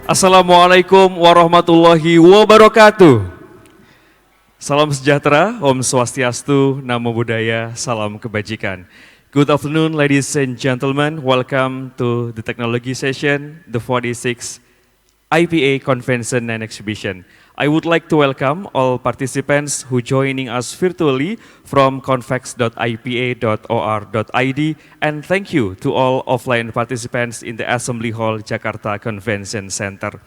Assalamualaikum warahmatullahi wabarakatuh. Salam sejahtera, Om Swastiastu, Namo Buddhaya, Salam Kebajikan. Good afternoon, ladies and gentlemen. Welcome to the technology session, the 46th IPA Convention and Exhibition. I would like to welcome all participants who joining us virtually from convex.ipa.or.id, and thank you to all offline participants in the Assembly Hall Jakarta Convention Center.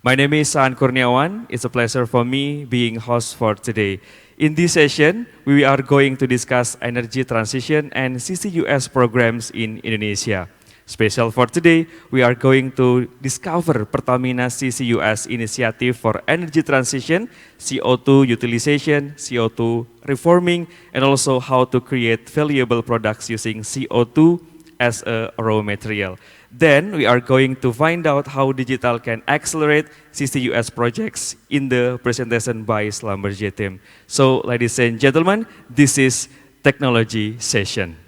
My name is Saan Kurniawan. It's a pleasure for me being host for today. In this session, we are going to discuss energy transition and CCUS programs in Indonesia. Special for today, we are going to discover Pertamina CCUS initiative for energy transition, CO2 utilization, CO2 reforming, and also how to create valuable products using CO2 as a raw material. Then we are going to find out how digital can accelerate CCUS projects in the presentation by Schlumberger team. So ladies and gentlemen, this is technology session.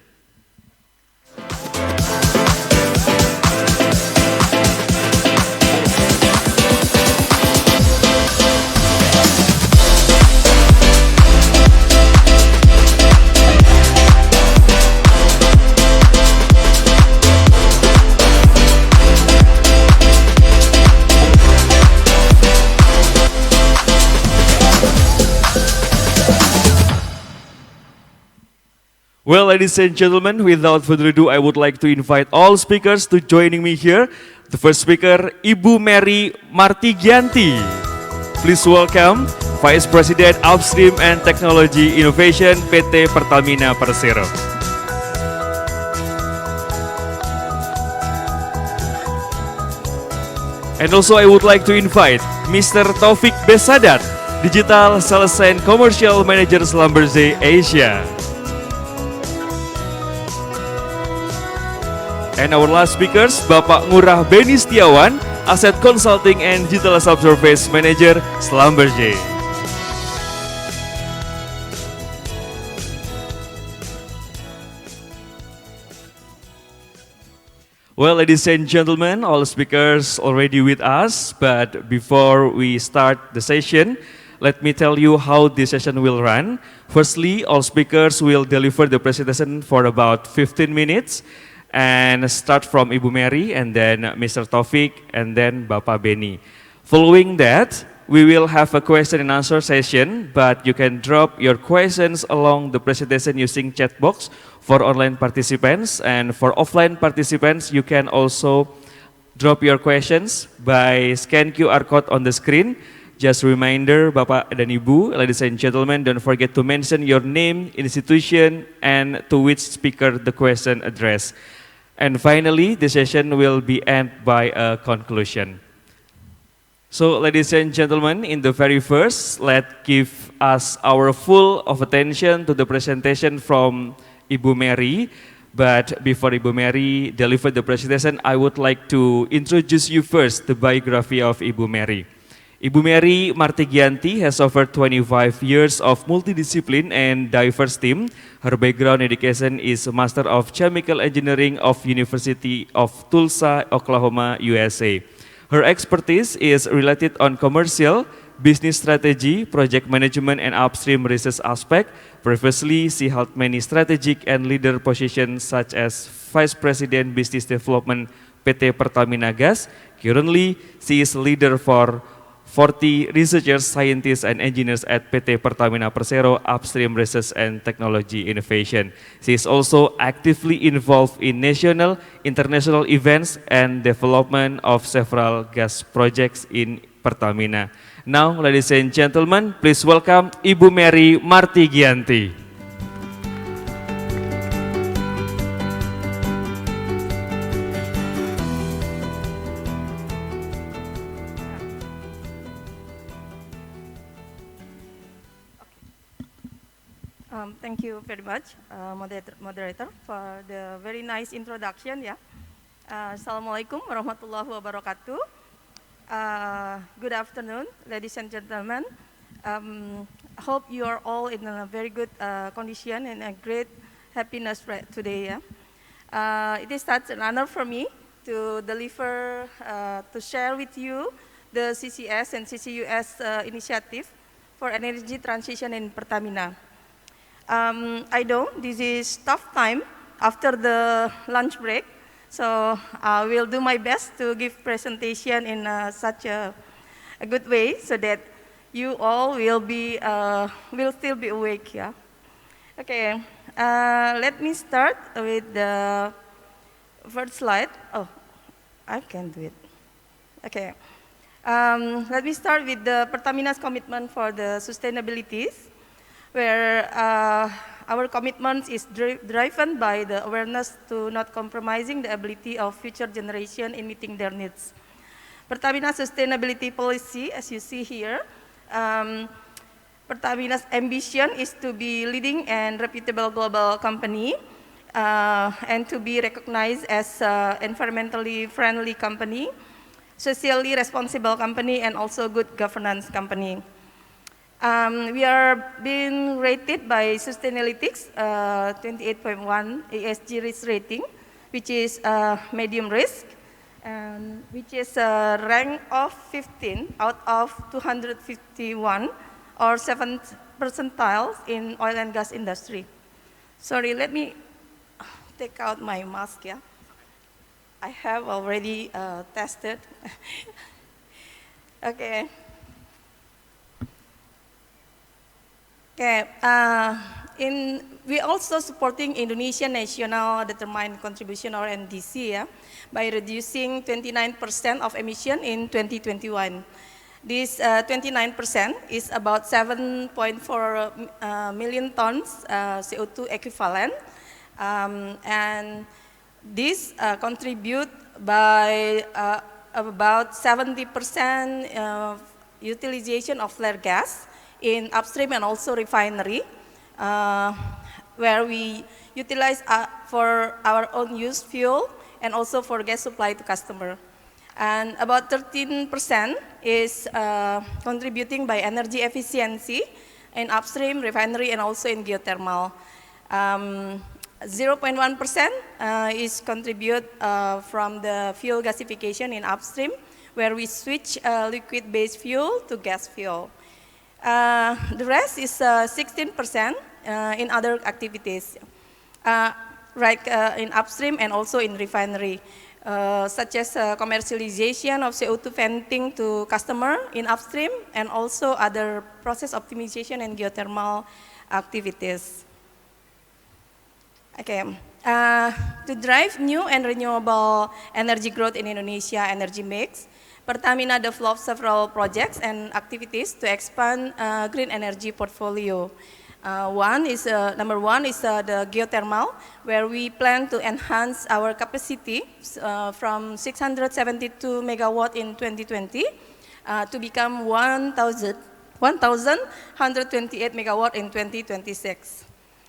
Well, ladies and gentlemen, without further ado, I would like to invite all speakers to joining me here. The first speaker, Ibu Mary Martigianti. Please welcome Vice President Upstream and Technology Innovation PT Pertamina Persero. And also I would like to invite Mr. Taufik Besadat, Digital Sales and Commercial Manager Schlumberger Asia. And our last speakers, Bapak Ngurah Beni Setiawan, Asset Consulting and Digital Subsurface Manager, Schlumberger. Well, ladies and gentlemen, all speakers already with us, but before we start the session, let me tell you how this session will run. Firstly, all speakers will deliver the presentation for about 15 minutes. And start from Ibu Mary, and then Mr. Taufik, and then Bapak Beni. Following that, we will have a question and answer session, but you can drop your questions along the presentation using chat box for online participants, and for offline participants, you can also drop your questions by scan QR code on the screen. Just a reminder, Bapak dan Ibu, ladies and gentlemen, don't forget to mention your name, institution, and to which speaker the question addressed. And finally, the session will be end by a conclusion. So, ladies and gentlemen, in the very first, let's give us our full of attention to the presentation from Ibu Mary. But before Ibu Mary deliver the presentation, I would like to introduce you first the biography of Ibu Mary. Ibu Mary Martigianti has over 25 years of multidiscipline and diverse team. Her background education is a Master of Chemical Engineering of University of Tulsa, Oklahoma, USA. Her expertise is related on commercial, business strategy, project management, and upstream research aspect. Previously, she held many strategic and leader positions such as Vice President Business Development PT Pertamina Gas. Currently, she is leader for 40 researchers, scientists, and engineers at PT Pertamina Persero Upstream Research and Technology Innovation. She is also actively involved in national, international events and development of several gas projects in Pertamina. Now, ladies and gentlemen, please welcome Ibu Mary Martigianti. Thank you very much, moderator, for the very nice introduction. Yeah. Assalamualaikum warahmatullahi wabarakatuh. Good afternoon, ladies and gentlemen. Hope you are all in a very good condition and a great happiness today. Yeah? It is such an honor for me to deliver, to share with you the CCS and CCUS initiative for energy transition in Pertamina. I know this is tough time after the lunch break, so I will do my best to give presentation in such a good way so that you all will still be awake. Yeah. Okay. Let me start with the first slide. Oh, I can do it. Okay. Let me start with the Pertamina's commitment for the sustainability, where our commitment is driven by the awareness to not compromising the ability of future generation in meeting their needs. Pertamina's sustainability policy, as you see here, Pertamina's ambition is to be leading and reputable global company and to be recognized as environmentally friendly company, socially responsible company, and also good governance company. We are being rated by Sustainalytics 28.1 ESG risk rating, which is medium risk, and which is a rank of 15 out of 251 or 7 percentiles in oil and gas industry. Sorry, let me take out my mask, yeah. I have already tested. Okay. Okay, we also supporting Indonesian National Determined Contribution or NDC, yeah, by reducing 29% of emission in 2021. This 29% is about 7.4 million tons CO2 equivalent, and this contribute by about 70% utilization of flare gas in upstream and also refinery, where we utilize for our own use fuel and also for gas supply to customer. And about 13% is contributing by energy efficiency in upstream, refinery, and also in geothermal. 0.1% is contribute from the fuel gasification in upstream, where we switch liquid-based fuel to gas fuel. The rest is 16% in other activities, like in upstream and also in refinery, such as commercialization of CO2 venting to customer in upstream and also other process optimization and geothermal activities. Okay, to drive new and renewable energy growth in Indonesia energy mix, Pertamina developed several projects and activities to expand green energy portfolio. Number one is the geothermal, where we plan to enhance our capacity from 672 megawatt in 2020 to become 1,128 megawatt in 2026.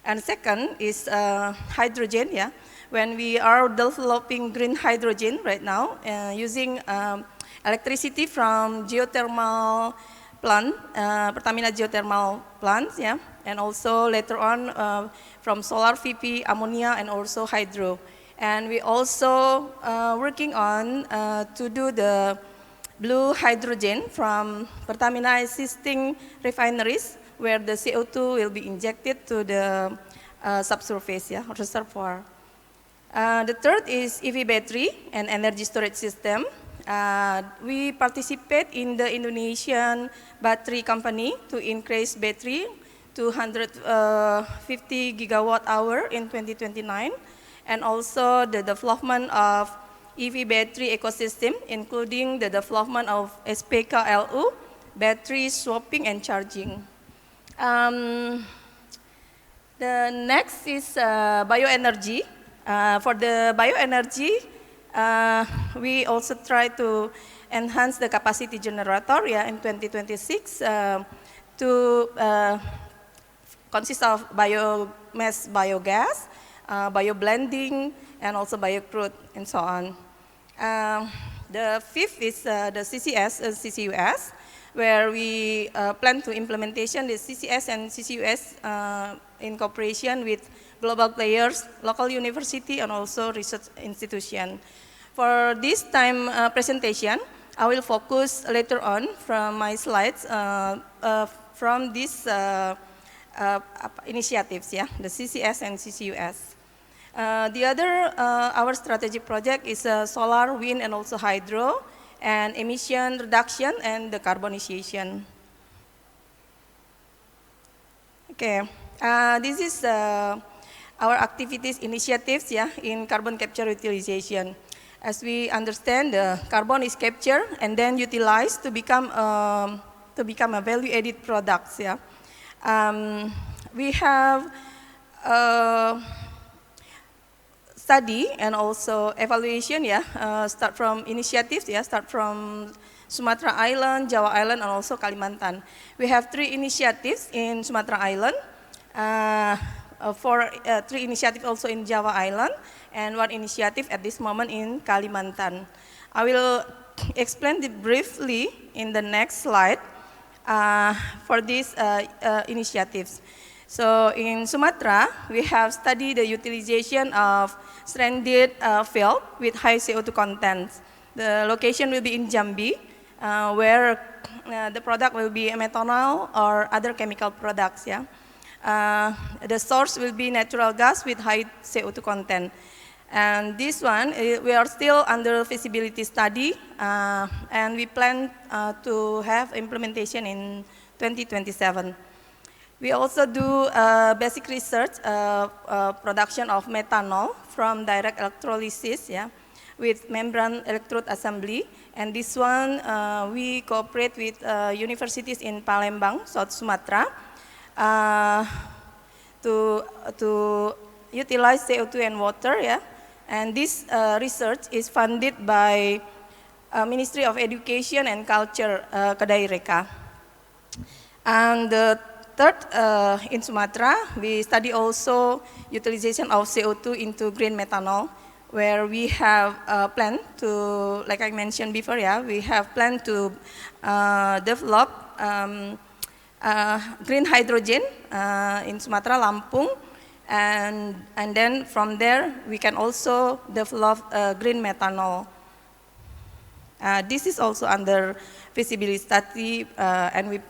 And second is hydrogen, yeah, when we are developing green hydrogen right now using electricity from geothermal plant, Pertamina geothermal plants, yeah, and also later on from solar VP, ammonia, and also hydro. And we also working on to do the blue hydrogen from Pertamina existing refineries, where the CO2 will be injected to the subsurface, yeah, reservoir. The third is EV battery and energy storage system. We participate in the Indonesian battery company to increase battery to 150 gigawatt hour in 2029, and also the development of EV battery ecosystem, including the development of SPKLU, battery swapping and charging. The next is bioenergy. For the bioenergy, we also try to enhance the capacity generator, yeah, in 2026 to consist of biomass, biogas, bioblending, and also biocrude, and so on. The fifth is the CCS and CCUS, where we plan to implementation the CCS and CCUS in cooperation with global players, local university, and also research institution. For this time presentation, I will focus later on from my slides from these initiatives, yeah, the CCS and CCUS. The other, our strategic project is solar, wind, and also hydro, and emission reduction and decarbonization. Okay, this is our activities initiatives, yeah, in carbon capture utilization. As we understand, carbon is captured and then utilized to become a value-added products. Yeah, we have study and also evaluation. Yeah, start from initiatives. Yeah, start from Sumatra Island, Java Island, and also Kalimantan. We have 3 initiatives in Sumatra Island. 3 initiatives also in Java Island, and 1 initiative at this moment in Kalimantan. I will explain it briefly in the next slide for these initiatives. So in Sumatra, we have studied the utilization of stranded field with high CO2 content. The location will be in Jambi, where the product will be methanol or other chemical products. Yeah. The source will be natural gas with high CO2 content. And this one, we are still under feasibility study, and we plan to have implementation in 2027. We also do basic research, production of methanol from direct electrolysis, yeah, with membrane electrode assembly. And this one, we cooperate with universities in Palembang, South Sumatra, to utilize CO2 and water, yeah. And this research is funded by Ministry of Education and Culture, Kedai Reka. And the third, in Sumatra, we study also utilization of CO2 into green methanol, where we have planned to, like I mentioned before, yeah, we have planned to develop green hydrogen in Sumatra, Lampung, and then from there we can also develop green methanol. This is also under feasibility study, and we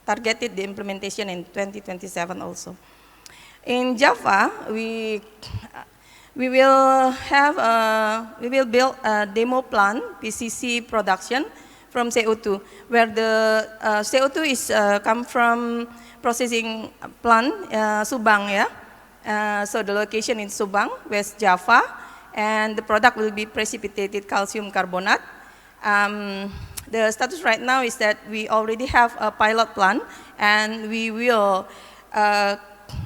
targeted the implementation in 2027 also. In Java, we will build a demo plant, PCC production, from CO2, where the CO2 is come from processing plant Subang, yeah. So the location in Subang, West Java, and the product will be precipitated calcium carbonate. The status right now is that we already have a pilot plant, and we will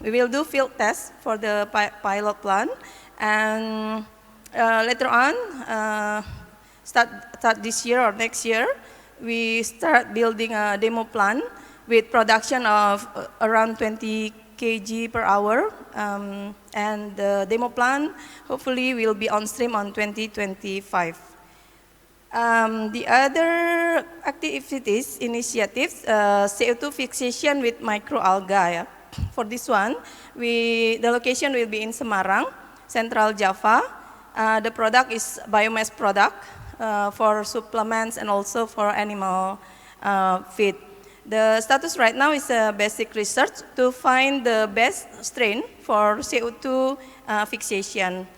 do field tests for the pilot plant, and later on, start this year or next year, we start building a demo plant with production of around 20 kg per hour, and the demo plant hopefully will be on stream on 2025. The other activities, initiatives, CO2 fixation with microalgae. Yeah. For this one, the location will be in Semarang, Central Java. The product is biomass product for supplements and also for animal feed. The status right now is a basic research to find the best strain for CO2 fixation.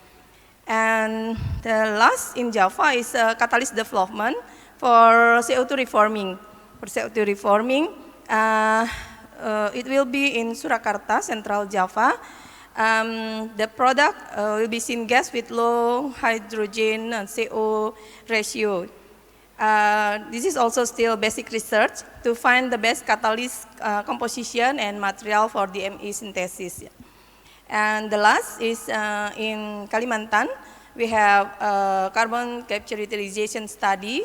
And the last in Java is catalyst development for CO2 reforming. For CO2 reforming, it will be in Surakarta, Central Java. The product will be syngas with low hydrogen and CO ratio. This is also still basic research to find the best catalyst composition and material for DME synthesis. And the last is in Kalimantan. We have carbon capture utilization study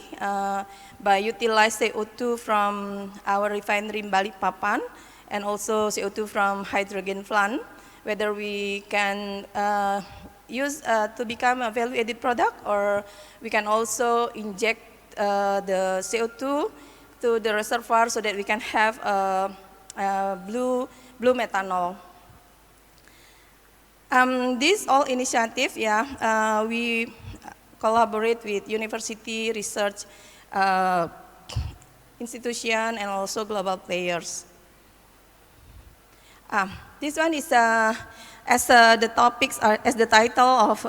by utilize CO2 from our refinery in Balikpapan and also CO2 from hydrogen plant, whether we can use to become a value-added product, or we can also inject the CO2 to the reservoir so that we can have blue methanol. These all initiatives, yeah, we collaborate with university, research institution, and also global players. This one is as the topics are, as the title of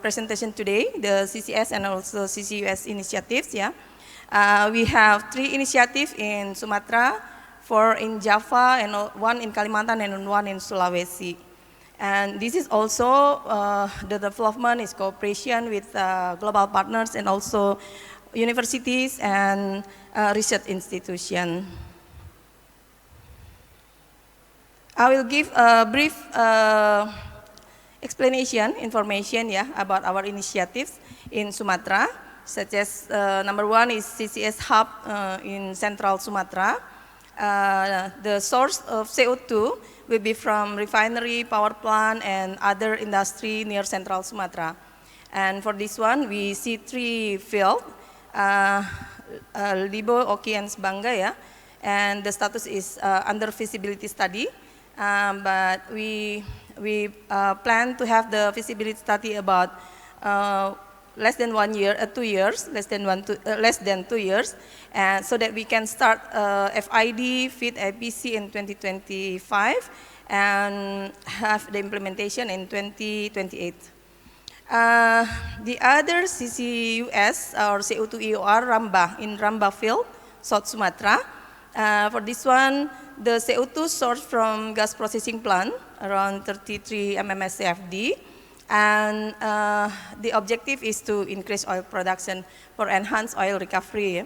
presentation today, the CCS and also CCUS initiatives. Yeah, we have 3 initiatives in Sumatra, 4 in Java, and 1 in Kalimantan, and 1 in Sulawesi. And this is also the development is cooperation with global partners and also universities and research institutions. I will give a brief explanation, information, yeah, about our initiatives in Sumatra, such as number 1 is CCS hub in Central Sumatra. The source of CO2 will be from refinery, power plant, and other industry near Central Sumatra. And for this one, we see 3 fields, Libo, Oki, and Sbangga, yeah, and the status is under feasibility study. But we plan to have the feasibility study about less than 1 year, 2 years, less than 2 years, so that we can start FID, FEED, IPC in 2025, and have the implementation in 2028. The other CCUS or CO2 EOR Ramba in Ramba field, South Sumatra. For this one, the CO2 sourced from gas processing plant around 33 mmscfd, and the objective is to increase oil production for enhanced oil recovery.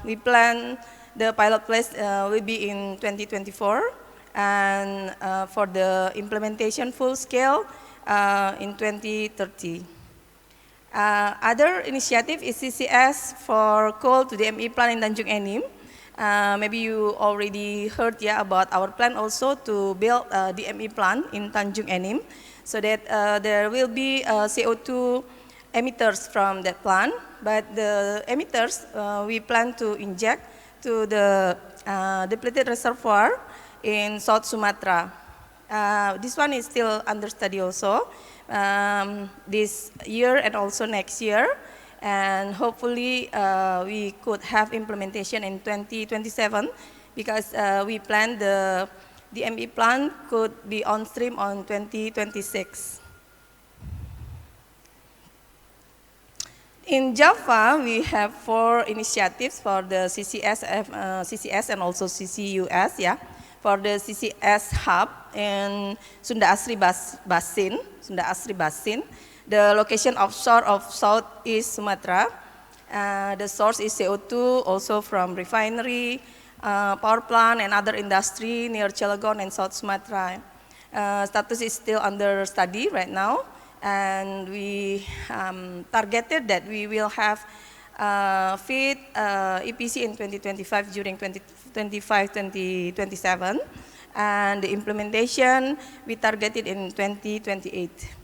We plan the pilot phase will be in 2024, and for the implementation full scale in 2030. Other initiative is CCS for coal to the ME plant in Tanjung Enim. Maybe you already heard, yeah, about our plan also to build the ME plant in Tanjung Enim, so that there will be CO2 emitters from that plant. But the emitters we plan to inject to the depleted reservoir in South Sumatra. This one is still under study also this year and also next year. And hopefully we could have implementation in 2027, because we plan the ME plant could be on stream on 2026. In Java, we have 4 initiatives for the CCS and also CCUS. Yeah, for the CCS hub in Sunda Asri Basin, the location offshore of Southeast Sumatra. The source is CO2, also from refinery, power plant, and other industry near Cilegon and South Sumatra. Status is still under study right now, and we targeted that we will have FEED EPC in 2025 during 2027, and the implementation we targeted in 2028.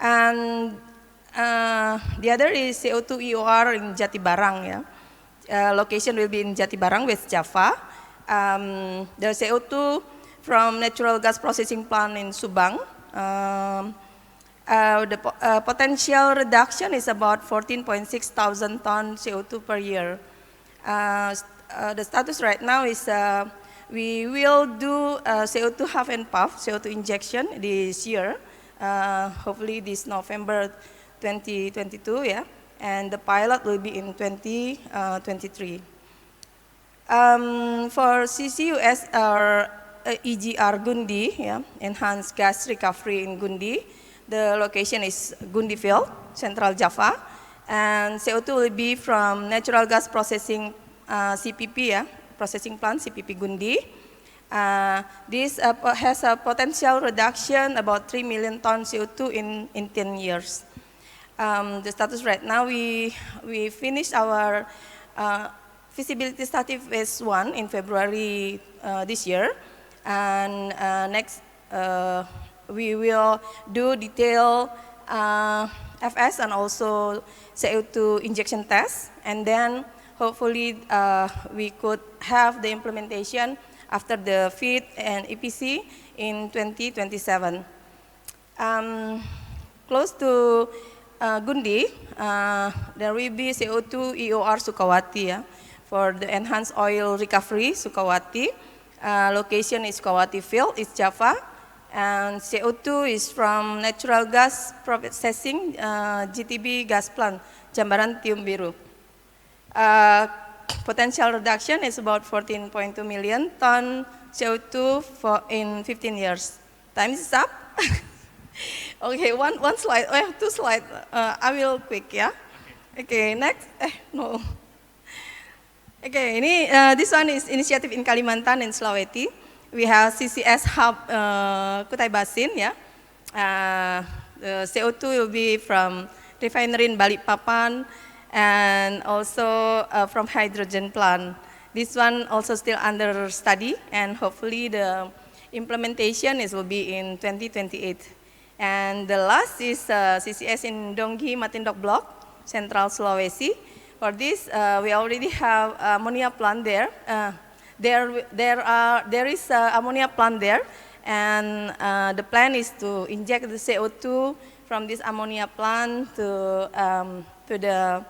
And the other is CO2 EOR in Jatibarang. Yeah, location will be in Jatibarang, West Java. The CO2 from natural gas processing plant in Subang. The potential reduction is about 14.6 thousand tons CO2 per year. The status right now is we will do CO2 half and puff, CO2 injection this year. Hopefully this November 2022, yeah, and the pilot will be in 2023. For CCUS or EGR Gundi, yeah, enhanced gas recovery in Gundi, the location is Gundi Field, Central Java, and CO2 will be from natural gas processing CPP, yeah, processing plant CPP Gundi. This has a potential reduction about 3 million tons CO2 in 10 years. The status right now, we finished our feasibility study phase 1 in February this year, and next we will do detailed FS and also CO2 injection test, and then hopefully we could have the implementation after the FEED and EPC in 2027. Close to Gundi, there will be CO2 EOR Sukawati, yeah, for the enhanced oil recovery Sukawati. Location is Sukawati Field, East Java, and CO2 is from natural gas processing GTB gas plant, Jambaran Tium Biru. Potential reduction is about 14.2 million ton CO2 in 15 years. Time is up. Okay, one slide. Oh, I have 2 slides. I will quick, yeah. Okay, next. No. Okay, this one is initiative in Kalimantan and Sulawesi. We have CCS hub Kutai Basin, yeah. The CO2 will be from refinery in Balikpapan and also from hydrogen plant. This one also still under study, and hopefully the implementation will be in 2028. And the last is CCS in Donggi Matindok Block, Central Sulawesi. For this, we already have ammonia plant there. There is ammonia plant there, and the plan is to inject the CO2 from this ammonia plant to the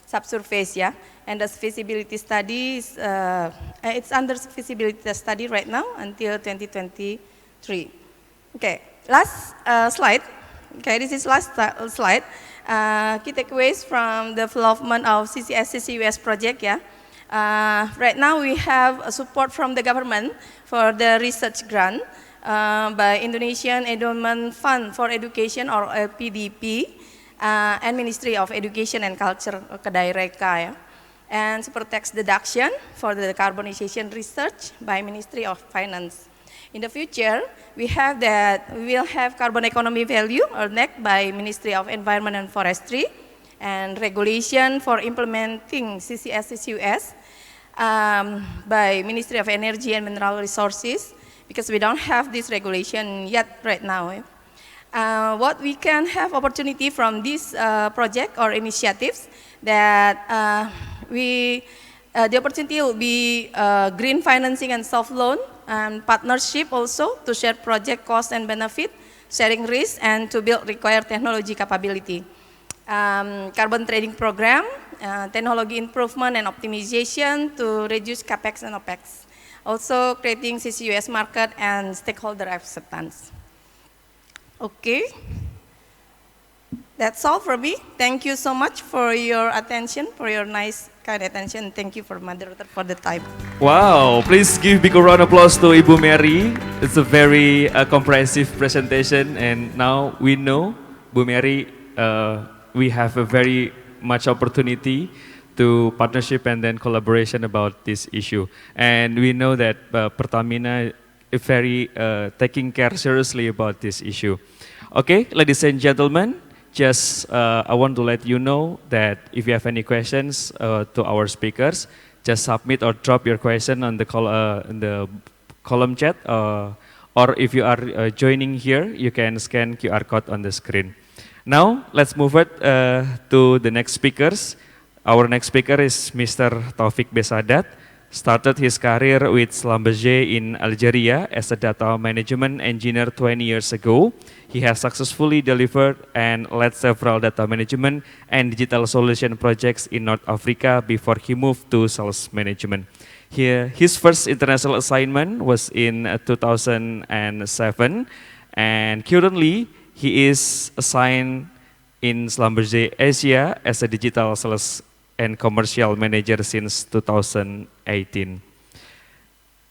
subsurface, yeah. And the feasibility study is, it's under feasibility study right now until 2023. Okay, last slide. Okay, this is last slide. Key takeaways from the development of CCS CCUS project, yeah. Right now we have support from the government for the research grant by Indonesian Endowment Fund for Education, or PDP, and Ministry of Education and Culture, Kedaireka, yeah. And super tax deduction for the decarbonization research by Ministry of Finance. In the future, we will have carbon economy value, or NEC, by Ministry of Environment and Forestry, and regulation for implementing CCS CCUS by Ministry of Energy and Mineral Resources, because we don't have this regulation yet right now. What we can have opportunity from this project or initiatives, that the opportunity will be green financing and soft loan, and partnership also to share project cost and benefit, sharing risk, and to build required technology capability. Carbon trading program, technology improvement and optimization to reduce capex and opex. Also creating CCUS market and stakeholder acceptance. Okay, that's all from me. Thank you so much for your attention, for your nice kind attention. Thank you for moderator for the time. Wow, please give big round of applause to Ibu Mary. It's a very comprehensive presentation, and now we know, Bu Mary, we have a very much opportunity to partnership and then collaboration about this issue. And we know that Pertamina is very taking care seriously about this issue. Okay, ladies and gentlemen, just I want to let you know that if you have any questions to our speakers, just submit or drop your question on the column chat, or if you are joining here, you can scan QR code on the screen. Now, let's move it to the next speakers. Our next speaker is Mr. Taufik Besadat. Started his career with Schlumberger in Algeria as a data management engineer 20 years ago. He has successfully delivered and led several data management and digital solution projects in North Africa before he moved to sales management. His first international assignment was in 2007, and currently he is assigned in Schlumberger Asia as a digital sales and commercial manager since 2018.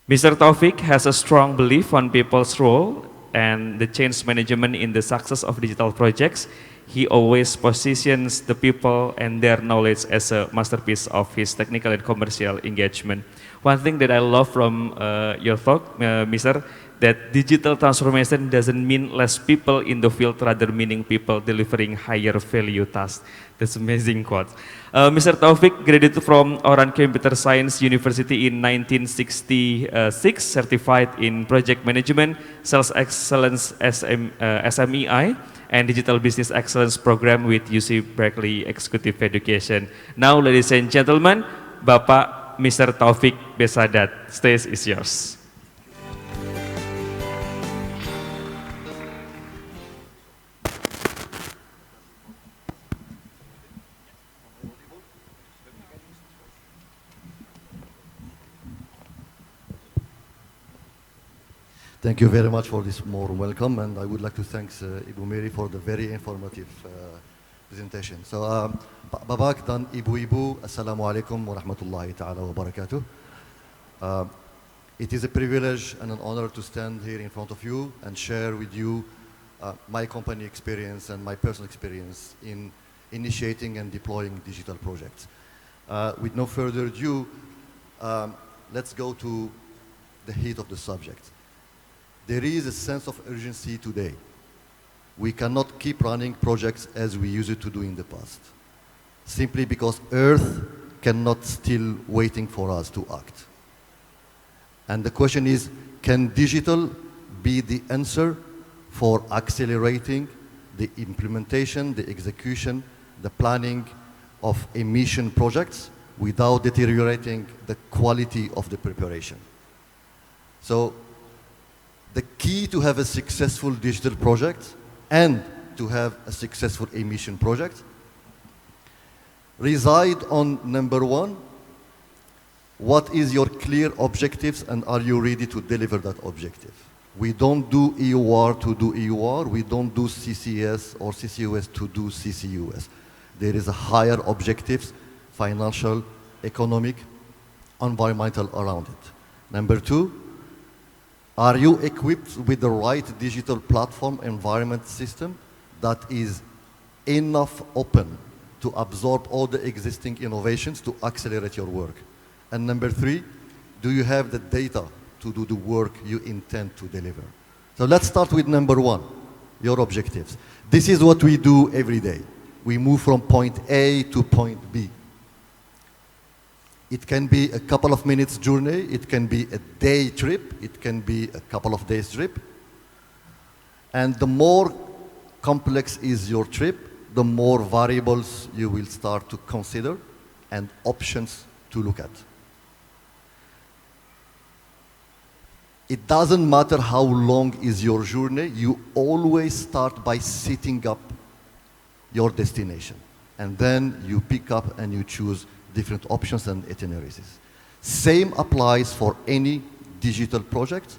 Mr. Taufik has a strong belief on people's role and the change management in the success of digital projects. He always positions the people and their knowledge as a masterpiece of his technical and commercial engagement. One thing that I love from your talk, Mr., that digital transformation doesn't mean less people in the field, rather meaning people delivering higher value tasks. That's amazing quote. Mr. Taufik graduated from Oran Computer Science University in 1966, certified in project management, sales excellence SMEI, and digital business excellence program with UC Berkeley Executive Education. Now, ladies and gentlemen, Bapak Mr. Taufik Besadat, stage is yours. Thank you very much for this warm welcome, and I would like to thank Ibu Mary for the very informative presentation. So, Babak dan Ibu, Assalamu alaikum wa rahmatullahi ta'ala wa barakatuh. It is a privilege and an honor to stand here in front of you and share with you my company experience and my personal experience in initiating and deploying digital projects. With no further ado, let's go to the heat of the subject. There is a sense of urgency today. We cannot keep running projects as we used to do in the past, simply because Earth cannot still waiting for us to act. And the question is, can digital be the answer for accelerating the implementation, the execution, the planning of emission projects without deteriorating the quality of the preparation? So the key to have a successful digital project and to have a successful emission project reside on number one, what is your clear objectives and are you ready to deliver that objective? We don't do EUR to do EUR, we don't do CCS or CCUS to do CCUS. There is a higher objectives, financial, economic, environmental around it. Number two, are you equipped with the right digital platform environment system that is enough open to absorb all the existing innovations to accelerate your work? And number three, do you have the data to do the work you intend to deliver? So let's start with number one, your objectives. This is what we do every day. We move from point A to point B. It can be a couple of minutes journey, it can be a day trip, it can be a couple of days trip. And the more complex is your trip, the more variables you will start to consider and options to look at. It doesn't matter how long is your journey, you always start by setting up your destination. And then you pick up and you choose different options and itineraries. Same applies for any digital project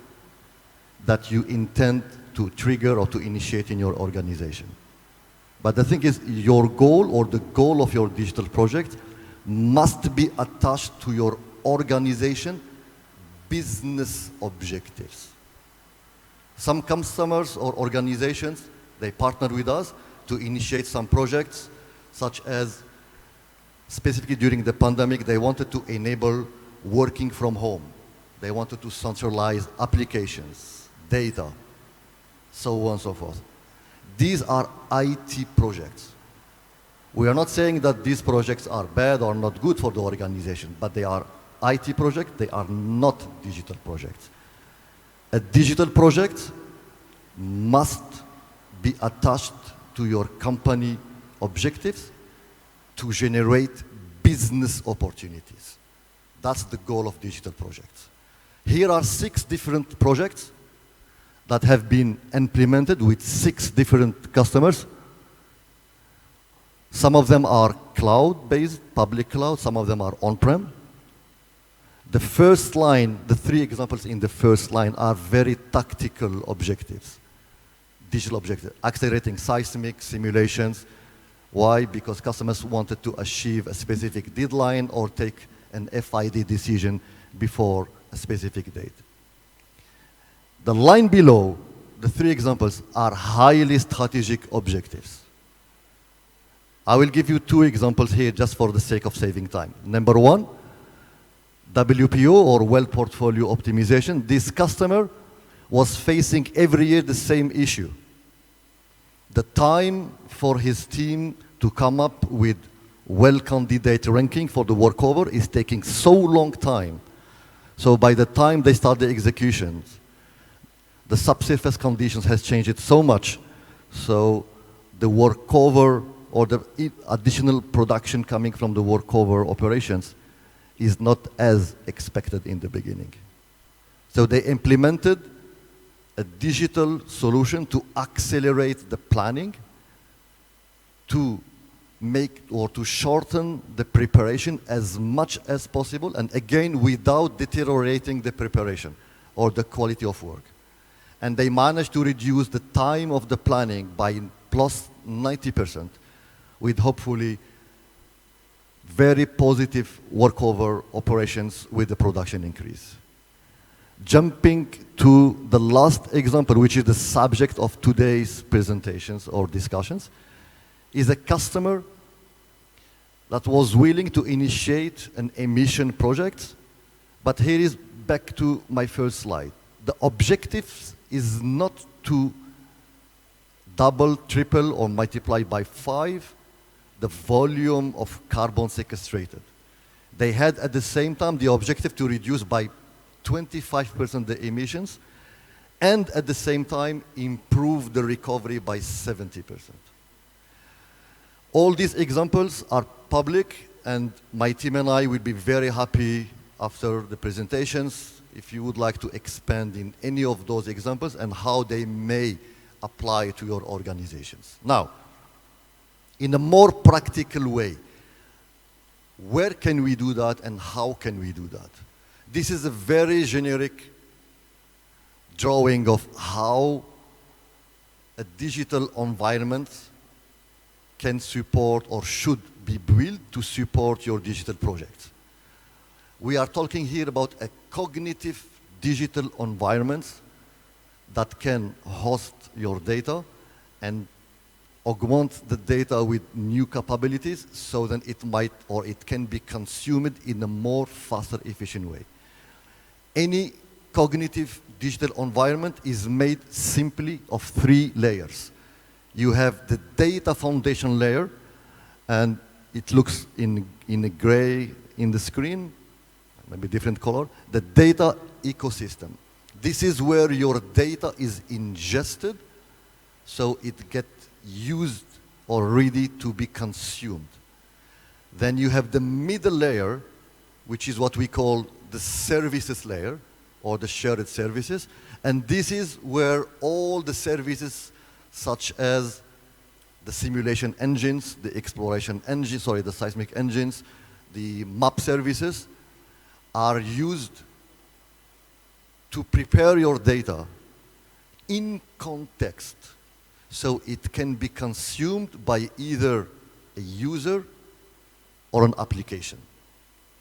that you intend to trigger or to initiate in your organization. But the thing is, your goal or the goal of your digital project must be attached to your organization business objectives. Some customers or organizations, they partner with us to initiate some projects, such as specifically during the pandemic, they wanted to enable working from home. They wanted to centralize applications, data, so on and so forth. These are IT projects. We are not saying that these projects are bad or not good for the organization, but they are IT projects, they are not digital projects. A digital project must be attached to your company objectives to generate business opportunities. That's the goal of digital projects. Here are 6 different projects that have been implemented with 6 different customers. Some of them are cloud-based, public cloud, some of them are on-prem. The first line, the 3 examples in the first line are very tactical objectives, digital objectives, accelerating seismic simulations. Why? Because customers wanted to achieve a specific deadline or take an FID decision before a specific date. The line below, the 3 examples, are highly strategic objectives. I will give you 2 examples here just for the sake of saving time. Number 1, WPO or well portfolio optimization. This customer was facing every year the same issue. The time for his team to come up with well candidate ranking for the workover is taking so long time. So by the time they start the executions, the subsurface conditions has changed so much. So the workover or the additional production coming from the workover operations is not as expected in the beginning. So they implemented a digital solution to accelerate the planning, to make or to shorten the preparation as much as possible, and again, without deteriorating the preparation or the quality of work. And they managed to reduce the time of the planning by plus 90%, with hopefully very positive workover operations with the production increase. Jumping to the last example, which is the subject of today's presentations or discussions, is a customer that was willing to initiate an emission project. But here is back to my first slide. The objective is not to double, triple, or multiply by 5 the volume of carbon sequestrated. They had at the same time the objective to reduce by 25% the emissions, and at the same time improve the recovery by 70%. All these examples are public, and my team and I will be very happy after the presentations if you would like to expand in any of those examples and how they may apply to your organizations. Now, in a more practical way, where can we do that and how can we do that? This is a very generic drawing of how a digital environment can support or should be built to support your digital projects. We are talking here about a cognitive digital environment that can host your data and augment the data with new capabilities so that it might or it can be consumed in a more faster, efficient way. Any cognitive digital environment is made simply of 3 layers. You have the data foundation layer, and it looks in a gray in the screen, maybe different color, the data ecosystem. This is where your data is ingested, so it gets used or ready to be consumed. Then you have the middle layer, which is what we call the services layer, or the shared services. And this is where all the services, such as the simulation engines, the exploration engines, the seismic engines, the map services, are used to prepare your data in context, so it can be consumed by either a user or an application.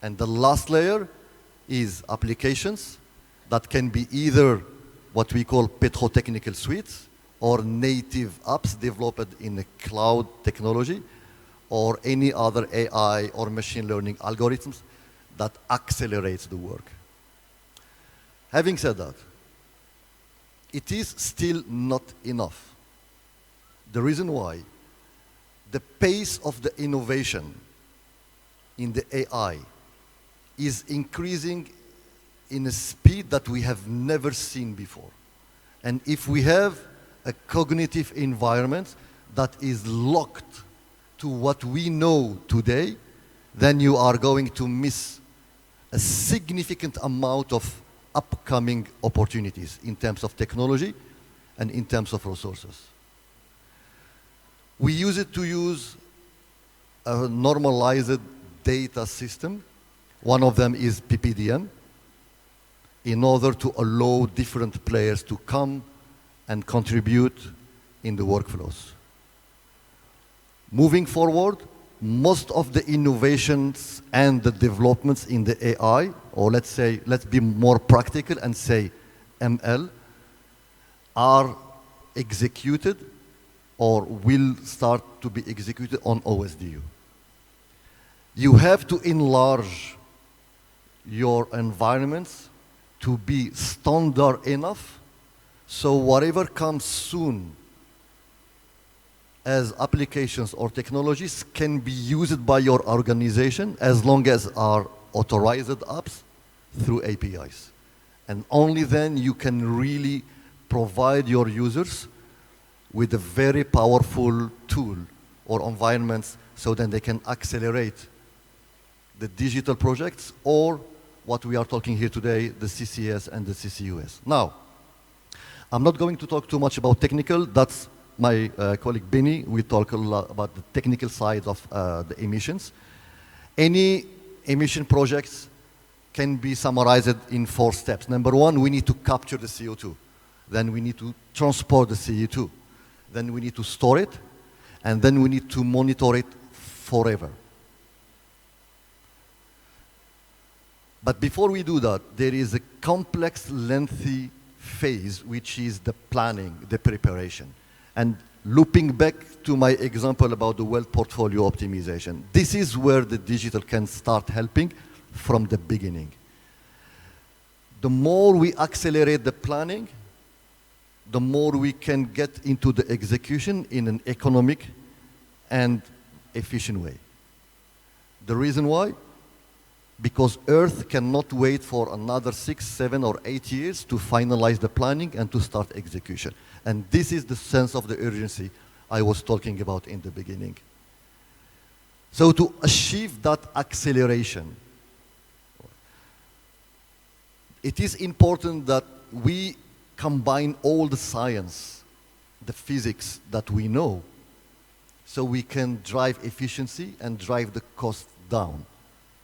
And the last layer is applications that can be either what we call petrotechnical suites or native apps developed in the cloud technology or any other AI or machine learning algorithms that accelerates the work. Having said that, it is still not enough. The reason why, the pace of the innovation in the AI is increasing in a speed that we have never seen before. And if we have a cognitive environment that is locked to what we know today, then you are going to miss a significant amount of upcoming opportunities in terms of technology and in terms of resources. We use it to use a normalized data system. One of them is PPDM, in order to allow different players to come and contribute in the workflows. Moving forward, most of the innovations and the developments in the AI, or let's be more practical and say ML, are executed or will start to be executed on OSDU. You have to enlarge your environments to be standard enough, so whatever comes soon as applications or technologies can be used by your organization as long as are authorized apps through APIs. And only then you can really provide your users with a very powerful tool or environments so that they can accelerate the digital projects or what we are talking here today, the CCS and the CCUS. Now, I'm not going to talk too much about technical. That's my colleague Benny will talk a lot about the technical side of the emissions. Any emission projects can be summarized in 4 steps. Number 1, we need to capture the CO2. Then we need to transport the CO2. Then we need to store it, and then we need to monitor it forever. But before we do that, there is a complex, lengthy phase, which is the planning, the preparation. And looping back to my example about the wealth portfolio optimization, this is where the digital can start helping from the beginning. The more we accelerate the planning, the more we can get into the execution in an economic and efficient way. The reason why? Because Earth cannot wait for another 6, 7, or 8 years to finalize the planning and to start execution. And this is the sense of the urgency I was talking about in the beginning. So to achieve that acceleration, it is important that we combine all the science, the physics that we know, so we can drive efficiency and drive the cost down.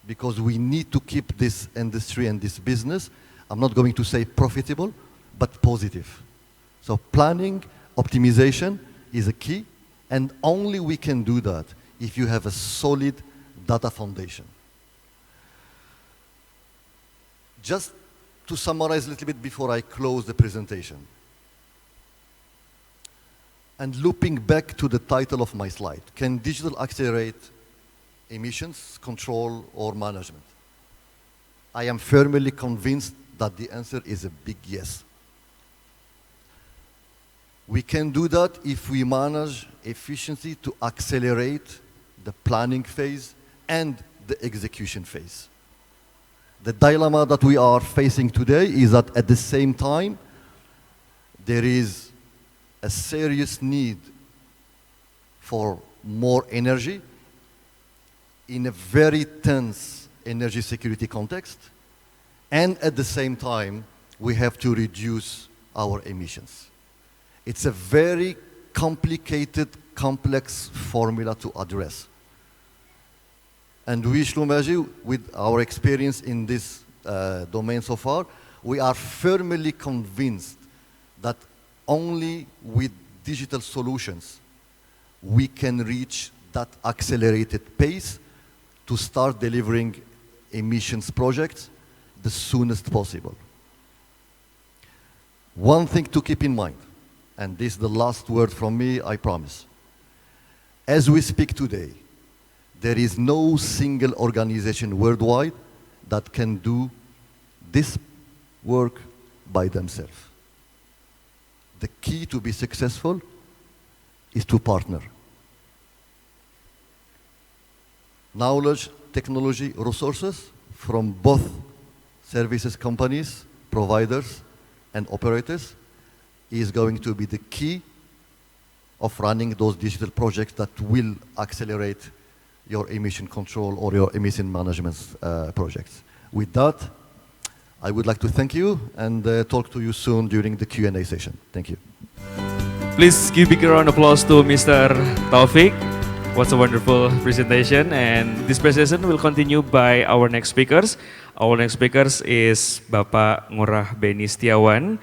Because we need to keep this industry and this business, I'm not going to say profitable, but positive. So planning, optimization is a key, and only we can do that if you have a solid data foundation. Just to summarize a little bit before I close the presentation, and looping back to the title of my slide, can digital accelerate emissions control or management? I am firmly convinced that the answer is a big yes. We can do that if we manage efficiency to accelerate the planning phase and the execution phase. The dilemma that we are facing today is that at the same time, there is a serious need for more energy in a very tense energy security context, and at the same time, we have to reduce our emissions. It's a very complicated, complex formula to address. And we, Schlumberger, with our experience in this domain so far, we are firmly convinced that only with digital solutions we can reach that accelerated pace to start delivering emissions projects the soonest possible. One thing to keep in mind, and this is the last word from me, I promise. As we speak today, there is no single organization worldwide that can do this work by themselves. The key to be successful is to partner. Knowledge, technology, resources from both services companies, providers, and operators is going to be the key of running those digital projects that will accelerate your emission control or your emission management projects. With that, I would like to thank you and talk to you soon during the Q&A session. Thank you. Please give a big round of applause to Mr. Taufik. What a wonderful presentation, and this presentation will continue by our next speakers. Our next speakers is Bapak Ngurah Beni Setiawan.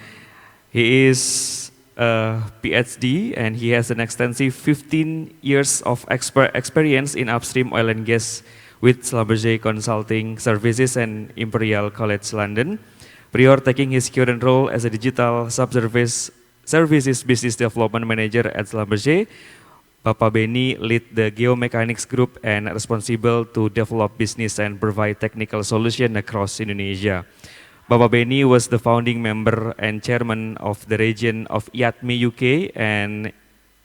He is a PhD and he has an extensive 15 years of experience in upstream oil and gas with Schlumberger Consulting Services and Imperial College London. Prior taking his current role as a digital services business development manager at Schlumberger, Bapak Beni lead the geomechanics group and responsible to develop business and provide technical solution across Indonesia. Bapak Beni was the founding member and chairman of the region of IATME UK and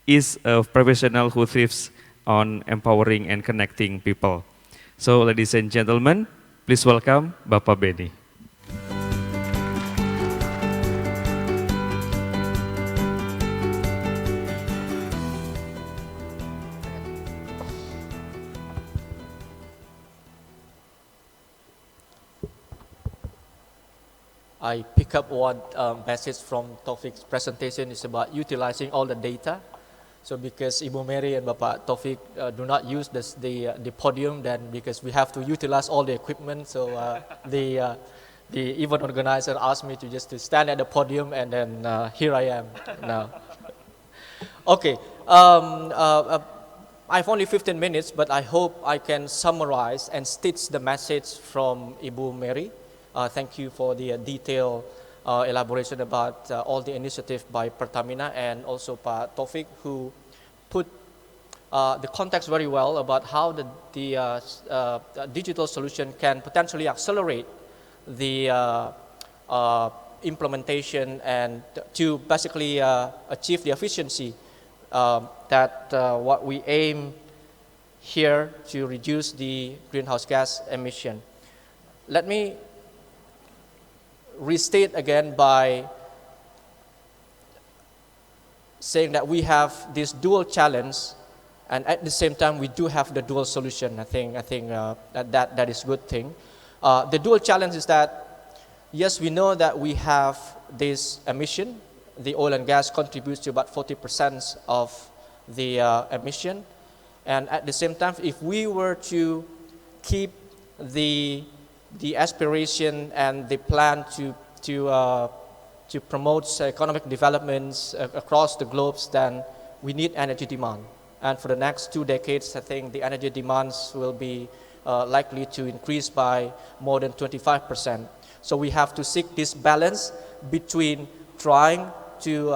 is a professional who thrives on empowering and connecting people. So ladies and gentlemen, please welcome Bapak Beni. I pick up what message from Taufik's presentation is about utilizing all the data. So because Ibu Mary and Bapak Taufik do not use the podium, then because we have to utilize all the equipment, so The event organizer asked me to just to stand at the podium, and then here I am now. Okay, I have only 15 minutes, but I hope I can summarize and stitch the message from Ibu Mary. Thank you for the detailed elaboration about all the initiative by Pertamina, and also Pak Taufik, who put the context very well about how the digital solution can potentially accelerate the implementation and to basically achieve the efficiency that what we aim here to reduce the greenhouse gas emission. Let me restate again by saying that we have this dual challenge, and at the same time we do have the dual solution. I think that is a good thing. The dual challenge is that, yes, we know that we have this emission. The oil and gas contributes to about 40% of the emission, and at the same time, if we were to keep the aspiration and the plan to promote economic developments across the globes, then we need energy demand. And for the next 2 decades, I think the energy demands will be likely to increase by more than 25%. So we have to seek this balance between trying to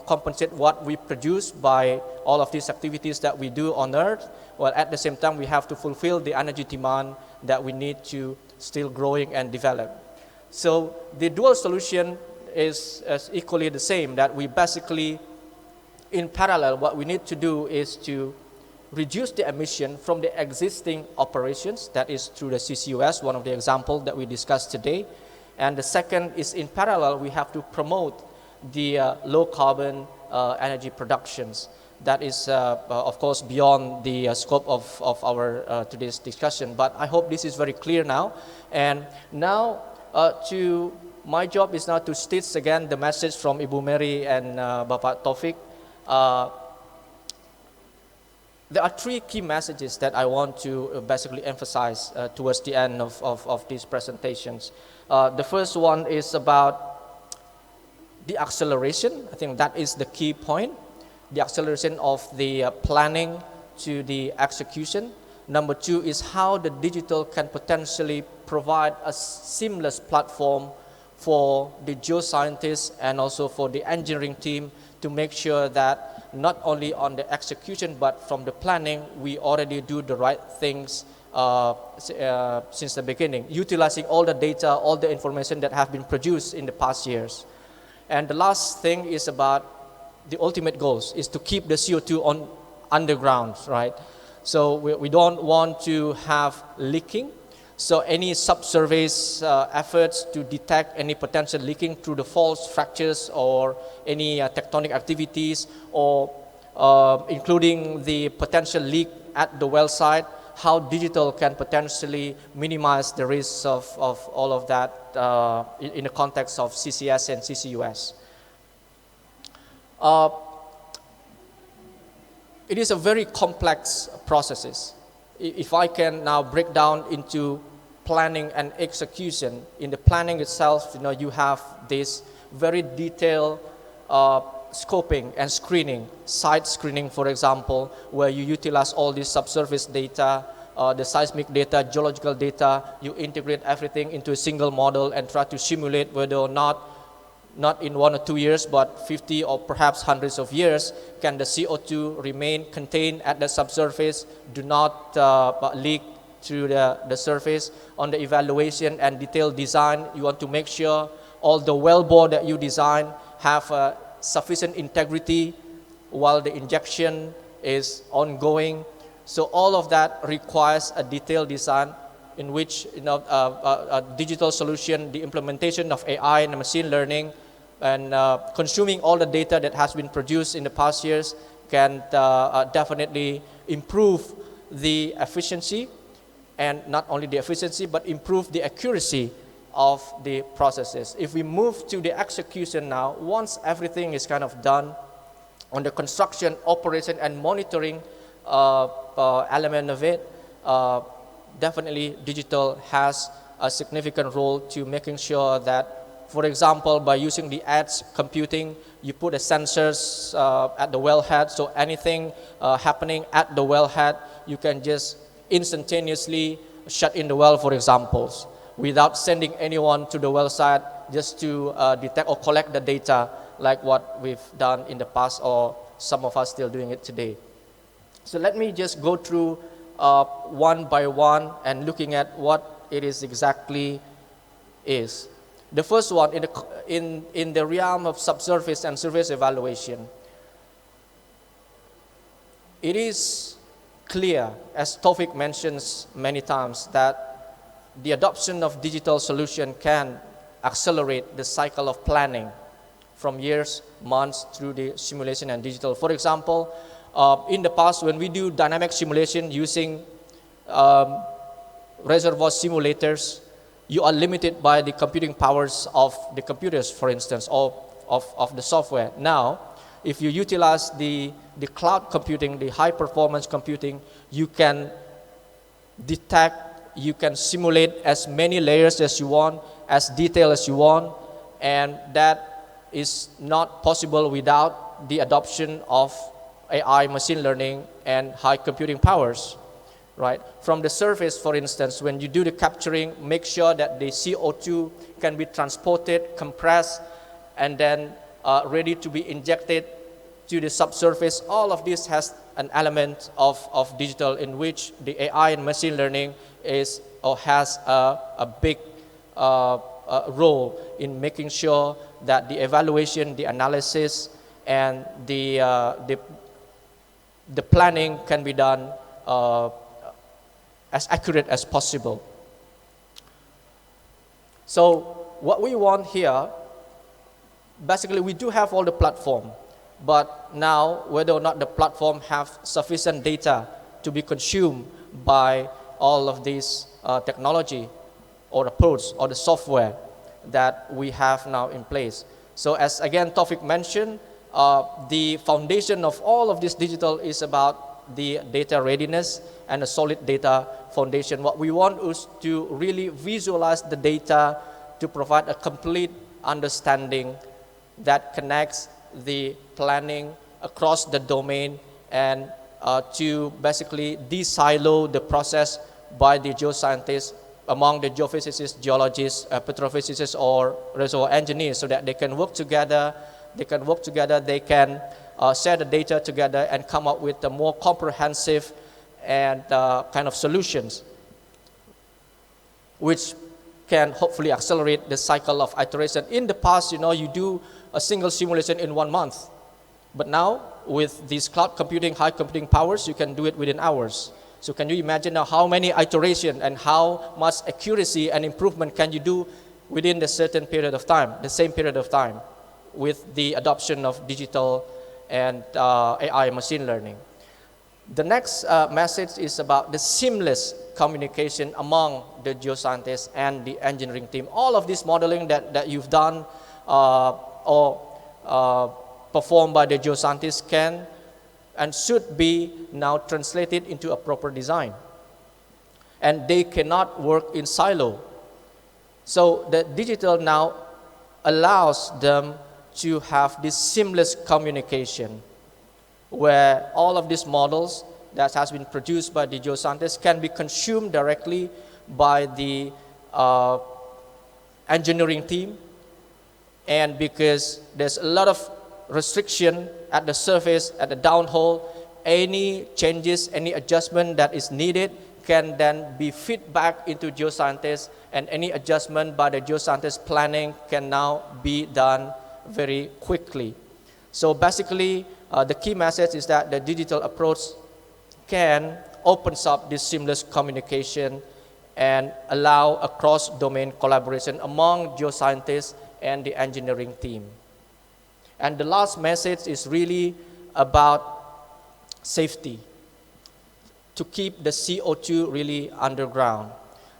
compensate what we produce by all of these activities that we do on Earth, while at the same time we have to fulfill the energy demand that we need to still growing and develop. So the dual solution is equally the same, that we basically, in parallel, what we need to do is to reduce the emission from the existing operations, that is through the CCUS, one of the examples that we discussed today. And the second is, in parallel, we have to promote the low carbon energy productions. That is, of course, beyond the scope of our today's discussion. But I hope this is very clear now. And now, my job is now to stitch again the message from Ibu Mary and Bapak Taufik. There are 3 key messages that I want to basically emphasize towards the end of these presentations. The first one is about the acceleration. I think that is the key point. The acceleration of the planning to the execution. Number 2 is how the digital can potentially provide a seamless platform for the geoscientists and also for the engineering team to make sure that not only on the execution but from the planning we already do the right things since the beginning, utilizing all the data, all the information that have been produced in the past years. And the last thing is about the ultimate goals, is to keep the CO2 on underground, right? So we don't want to have leaking. So any subsurface efforts to detect any potential leaking through the faults, fractures, or any tectonic activities, or including the potential leak at the well site, how digital can potentially minimize the risks of all of that in the context of CCS and CCUS. It is a very complex processes. If I can now break down into planning and execution, in the planning itself, you have this very detailed scoping and screening, site screening, for example, where you utilize all this subsurface data, the seismic data, geological data, you integrate everything into a single model and try to simulate whether or not in 1 or 2 years, but 50 or perhaps hundreds of years, can the CO2 remain contained at the subsurface, do not leak through the surface. On the evaluation and detailed design, you want to make sure all the wellbore that you design have sufficient integrity while the injection is ongoing. So all of that requires a detailed design in which a digital solution, the implementation of AI and machine learning, and consuming all the data that has been produced in the past years can definitely improve the efficiency, and not only the efficiency but improve the accuracy of the processes. If we move to the execution now, once everything is kind of done on the construction, operation and monitoring element of it, definitely digital has a significant role to making sure that, for example, by using the edge computing, you put the sensors at the wellhead, so anything happening at the wellhead, you can just instantaneously shut in the well, for example, without sending anyone to the well site just to detect or collect the data like what we've done in the past, or some of us still doing it today. So let me just go through one by one and looking at what it is exactly is. The first one, in the realm of subsurface and surface evaluation, it is clear, as Taufik mentions many times, that the adoption of digital solution can accelerate the cycle of planning from years, months, through the simulation and digital. For example, in the past, when we do dynamic simulation using reservoir simulators, you are limited by the computing powers of the computers, for instance, or of the software. Now, if you utilize the cloud computing, the high performance computing, you can detect, you can simulate as many layers as you want, as detailed as you want, and that is not possible without the adoption of AI, machine learning, and high computing powers. Right? From the surface, for instance, when you do the capturing, make sure that the CO2 can be transported, compressed, and then ready to be injected to the subsurface. All of this has an element of digital, in which the AI and machine learning is or has a big role in making sure that the evaluation, the analysis, and the planning can be done as accurate as possible. So what we want here, basically we do have all the platform, but now whether or not the platform have sufficient data to be consumed by all of these technology or approach or the software that we have now in place. So as again Taufik mentioned, the foundation of all of this digital is about the data readiness and a solid data foundation. What we want is to really visualize the data to provide a complete understanding that connects the planning across the domain, and to basically de-silo the process by the geoscientists among the geophysicists, geologists, petrophysicists, or reservoir engineers, so that they can work together, they can share the data together and come up with a more comprehensive and kind of solutions, which can hopefully accelerate the cycle of iteration. In the past, you do a single simulation in 1 month, but now with these cloud computing, high computing powers, you can do it within hours. So can you imagine now how many iteration and how much accuracy and improvement can you do within the certain period of time, the same period of time, with the adoption of digital and AI machine learning. The next message is about the seamless communication among the geoscientists and the engineering team. All of this modeling that you've done or performed by the geoscientists can and should be now translated into a proper design. And they cannot work in silo. So the digital now allows them to have this seamless communication, where all of these models that has been produced by the geoscientists can be consumed directly by the engineering team. And because there's a lot of restriction at the surface, at the downhole, any changes, any adjustment that is needed can then be fed back into geoscientists, and any adjustment by the geoscientist planning can now be done very quickly. So basically, the key message is that the digital approach can opens up this seamless communication and allow a cross-domain collaboration among geoscientists and the engineering team. And the last message is really about safety, to keep the CO2 really underground.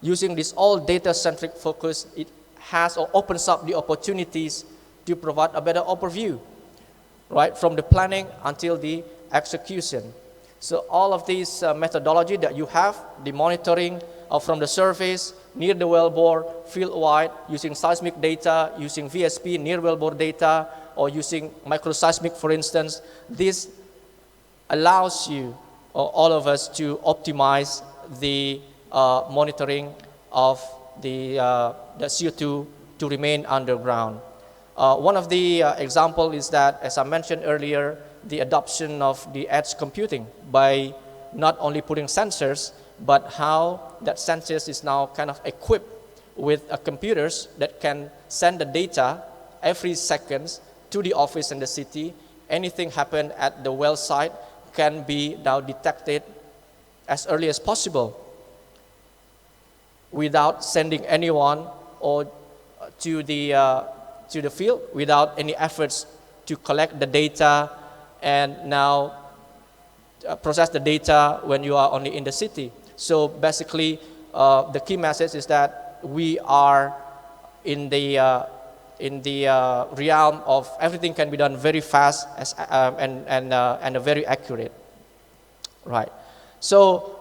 Using this all data-centric focus, it has or opens up the opportunities to provide a better overview, right, from the planning until the execution. So all of these methodology that you have, the monitoring from the surface, near the wellbore, field-wide, using seismic data, using VSP, near wellbore data, or using microseismic, for instance. This allows you, or all of us, to optimize the monitoring of the CO2 to remain underground. One of the example is that, as I mentioned earlier, the adoption of the edge computing by not only putting sensors, but how that sensors is now kind of equipped with computers that can send the data every seconds to the office in the city. Anything happen at the well site can be now detected as early as possible without sending anyone or to the field, without any efforts to collect the data and now process the data when you are only in the city. So basically, the key message is that we are in the realm of everything can be done very fast and very accurate. Right. So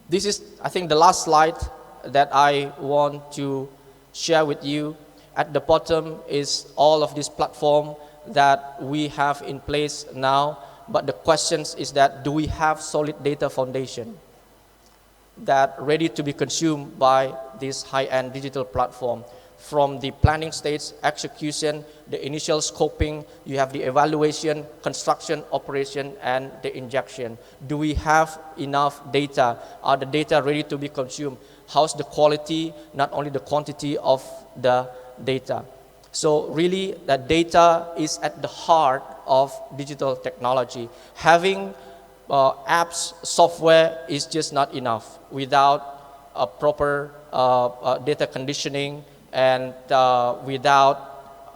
this is, I think, the last slide that I want to share with you. At the bottom is all of this platform that we have in place now. But the question is that, do we have solid data foundation that ready to be consumed by this high-end digital platform? From the planning stage, execution, the initial scoping, you have the evaluation, construction, operation, and the injection. Do we have enough data? Are the data ready to be consumed? How's the quality, not only the quantity of the data? So really, that data is at the heart of digital technology. Having apps, software is just not enough without a proper data conditioning and without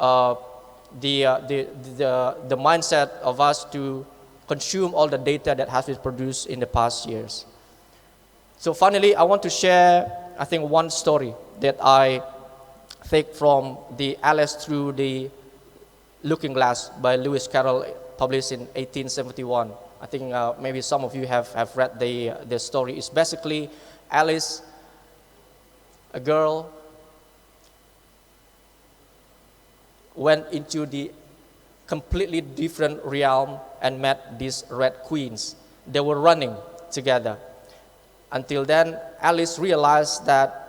the mindset of us to consume all the data that has been produced in the past years. So finally, I want to share, I think, one story that I take from the Alice Through the Looking Glass by Lewis Carroll, published in 1871. I think maybe some of you have read the story. It's basically Alice, a girl, went into the completely different realm and met these red queens. They were running together. Until then, Alice realized that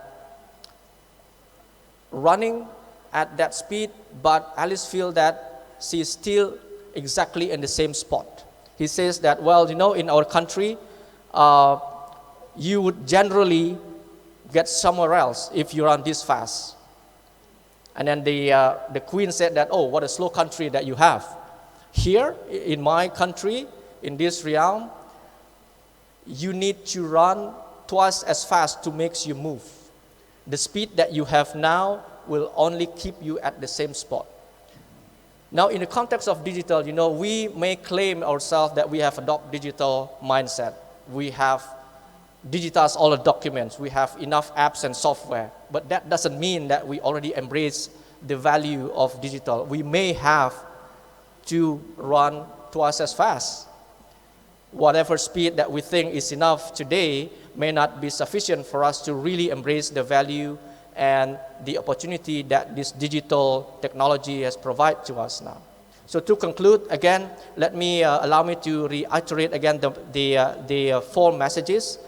running at that speed, but Alice feels that she is still exactly in the same spot. He says that, well, you know, in our country, you would generally get somewhere else if you run this fast. And then the queen said that, oh, what a slow country that you have. Here, in my country, in this realm, you need to run twice as fast to make you move. The speed that you have now will only keep you at the same spot. Now, in the context of digital, you know, we may claim ourselves that we have adopted digital mindset. We have digitized all the documents. We have enough apps and software. But that doesn't mean that we already embrace the value of digital. We may have to run twice as fast. Whatever speed that we think is enough today may not be sufficient for us to really embrace the value and the opportunity that this digital technology has provided to us now. So to conclude, again, let me allow me to reiterate again the four messages,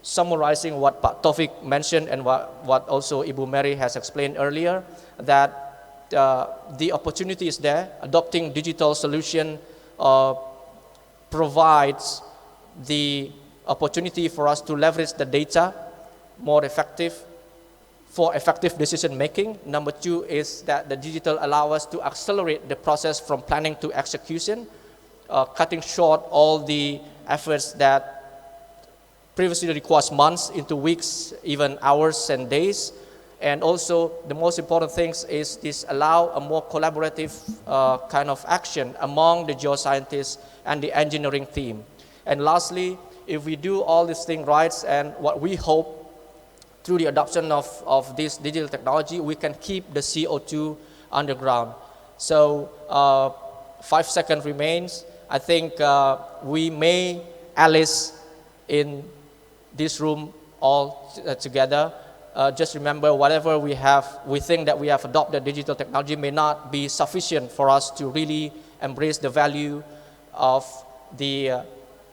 summarizing what Pak Taufik mentioned and what also Ibu Mary has explained earlier, that the opportunity is there. Adopting digital solution provides the opportunity for us to leverage the data more effective for effective decision making. Number two is that the digital allow us to accelerate the process from planning to execution, cutting short all the efforts that previously requires months into weeks, even hours and days. And also the most important things is this allow a more collaborative kind of action among the geoscientists and the engineering team. And lastly, if we do all these things right, and what we hope through the adoption of this digital technology, we can keep the CO2 underground. So 5 seconds remains. I think we may, Alice, in this room all together, just remember whatever we think that we have adopted digital technology may not be sufficient for us to really embrace the value of the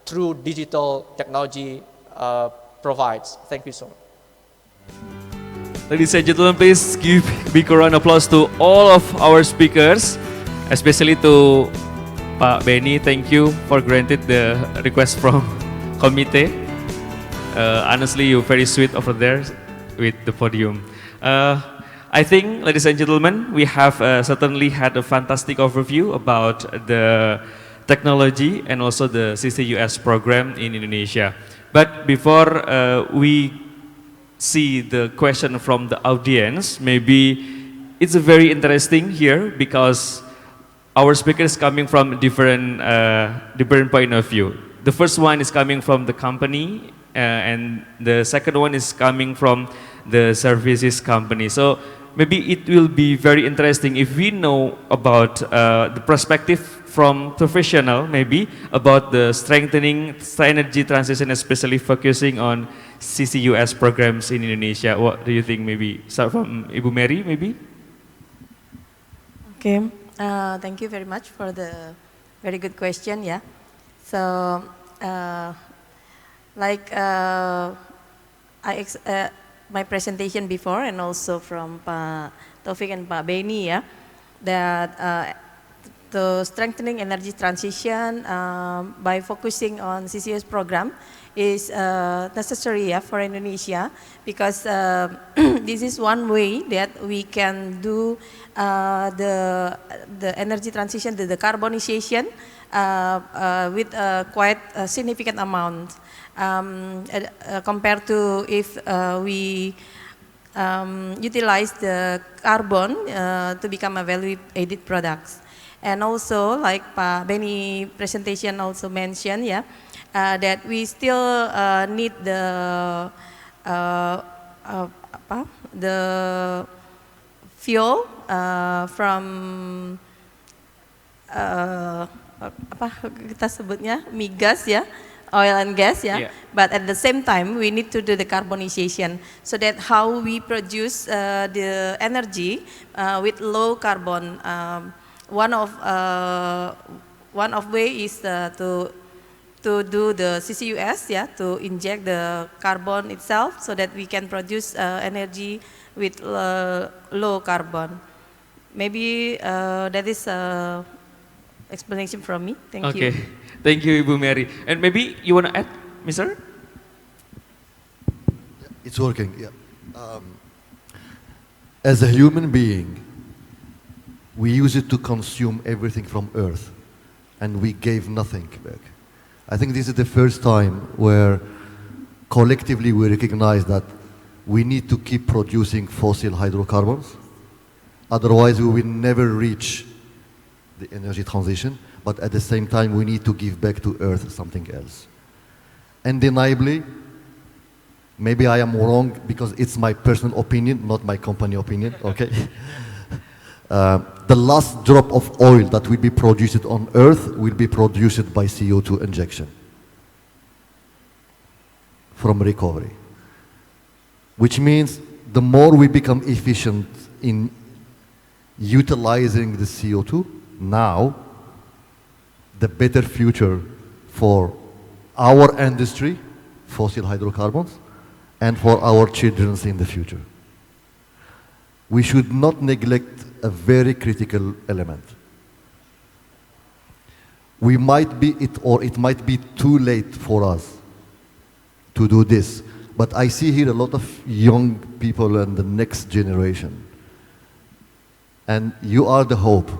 true digital technology provides. Thank you so much. Ladies and gentlemen, please give big round of applause to all of our speakers, especially to Pak Benny. Thank you for granted the request from committee. Honestly, you're very sweet over there with the podium. I think, ladies and gentlemen, we have certainly had a fantastic overview about the technology and also the CCUS program in Indonesia. But before we see the question from the audience, maybe it's a very interesting here because our speaker is coming from different point of view. The first one is coming from the company, and the second one is coming from the services company. So maybe it will be very interesting if we know about the perspective from professional, maybe about the strengthening energy transition, especially focusing on CCUS programs in Indonesia. What do you think? Maybe start from Ibu Mary, maybe. Okay, thank you very much for the very good question. Yeah, so my presentation before, and also from Pak Taufik and Pak Benny, yeah, that the strengthening energy transition by focusing on CCS program is necessary, yeah, for Indonesia, because this is one way that we can do the energy transition, the decarbonization with quite a significant amount compared to if we utilize the carbon to become a value-added products. And also, like Pak Benny presentation also mentioned, yeah, that we still need the fuel from apa kita sebutnya migas, ya, oil and gas, ya. Yeah. But at the same time, we need to do the decarbonization, so that how we produce the energy with low carbon. One of way is to do the CCUS, yeah, to inject the carbon itself, so that we can produce energy with low carbon. Maybe that is explanation from me. Thank you. Okay, thank you, Ibu Mary. And maybe you want to add, Mister? It's working. Yeah. As a human being, we use it to consume everything from Earth, and we gave nothing back. I think this is the first time where collectively we recognize that we need to keep producing fossil hydrocarbons. Otherwise, we will never reach the energy transition, but at the same time, we need to give back to Earth something else. Undeniably, maybe I am wrong because it's my personal opinion, not my company opinion, okay? The last drop of oil that will be produced on Earth will be produced by CO2 injection from recovery. Which means the more we become efficient in utilizing the CO2 now, the better future for our industry, fossil hydrocarbons, and for our children in the future. We should not neglect a very critical element. We might be it might be too late for us to do this, but I see here a lot of young people and the next generation. And you are the hope.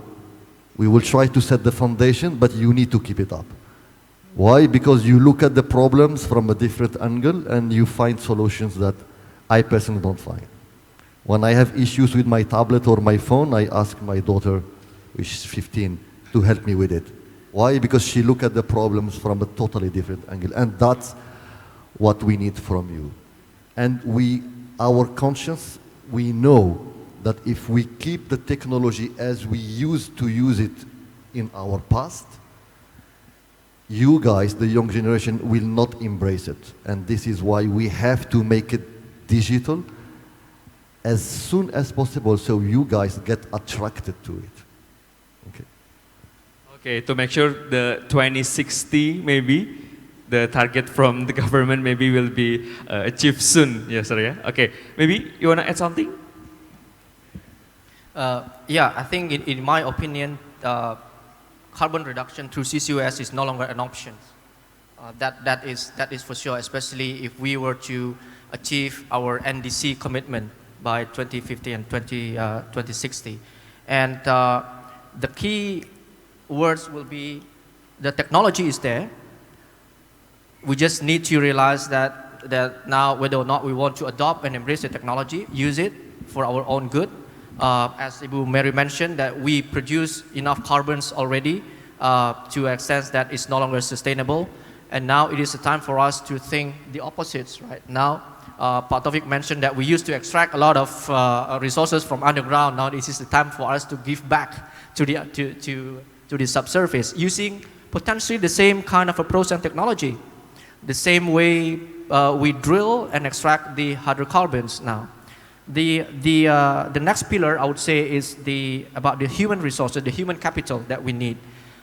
We will try to set the foundation, but you need to keep it up. Why? Because you look at the problems from a different angle and you find solutions that I personally don't find. When I have issues with my tablet or my phone, I ask my daughter, which is 15, to help me with it. Why? Because she looks at the problems from a totally different angle, and that's what we need from you. And our conscience, we know that if we keep the technology as we used to use it in our past, you guys, the young generation, will not embrace it. And this is why we have to make it digital as soon as possible so you guys get attracted to it. Okay. Okay, to make sure the 2060 maybe, the target from the government maybe will be achieved soon. Yes, sir, yeah? Okay, maybe you want to add something? Yeah, I think in my opinion, carbon reduction through CCUS is no longer an option. That is for sure, especially if we were to achieve our NDC commitment by 2050 and 2060. And the key words will be the technology is there. We just need to realize that now whether or not we want to adopt and embrace the technology, use it for our own good. As Ibu Mary mentioned, that we produce enough carbons already to an extent that it's no longer sustainable. And now it is a time for us to think the opposites, right? Now, Pak Taufik mentioned that we used to extract a lot of resources from underground. Now this is the time for us to give back to the subsurface using potentially the same kind of approach and technology. The same way we drill and extract the hydrocarbons now. The next pillar I would say is about the human resources, the human capital that we need.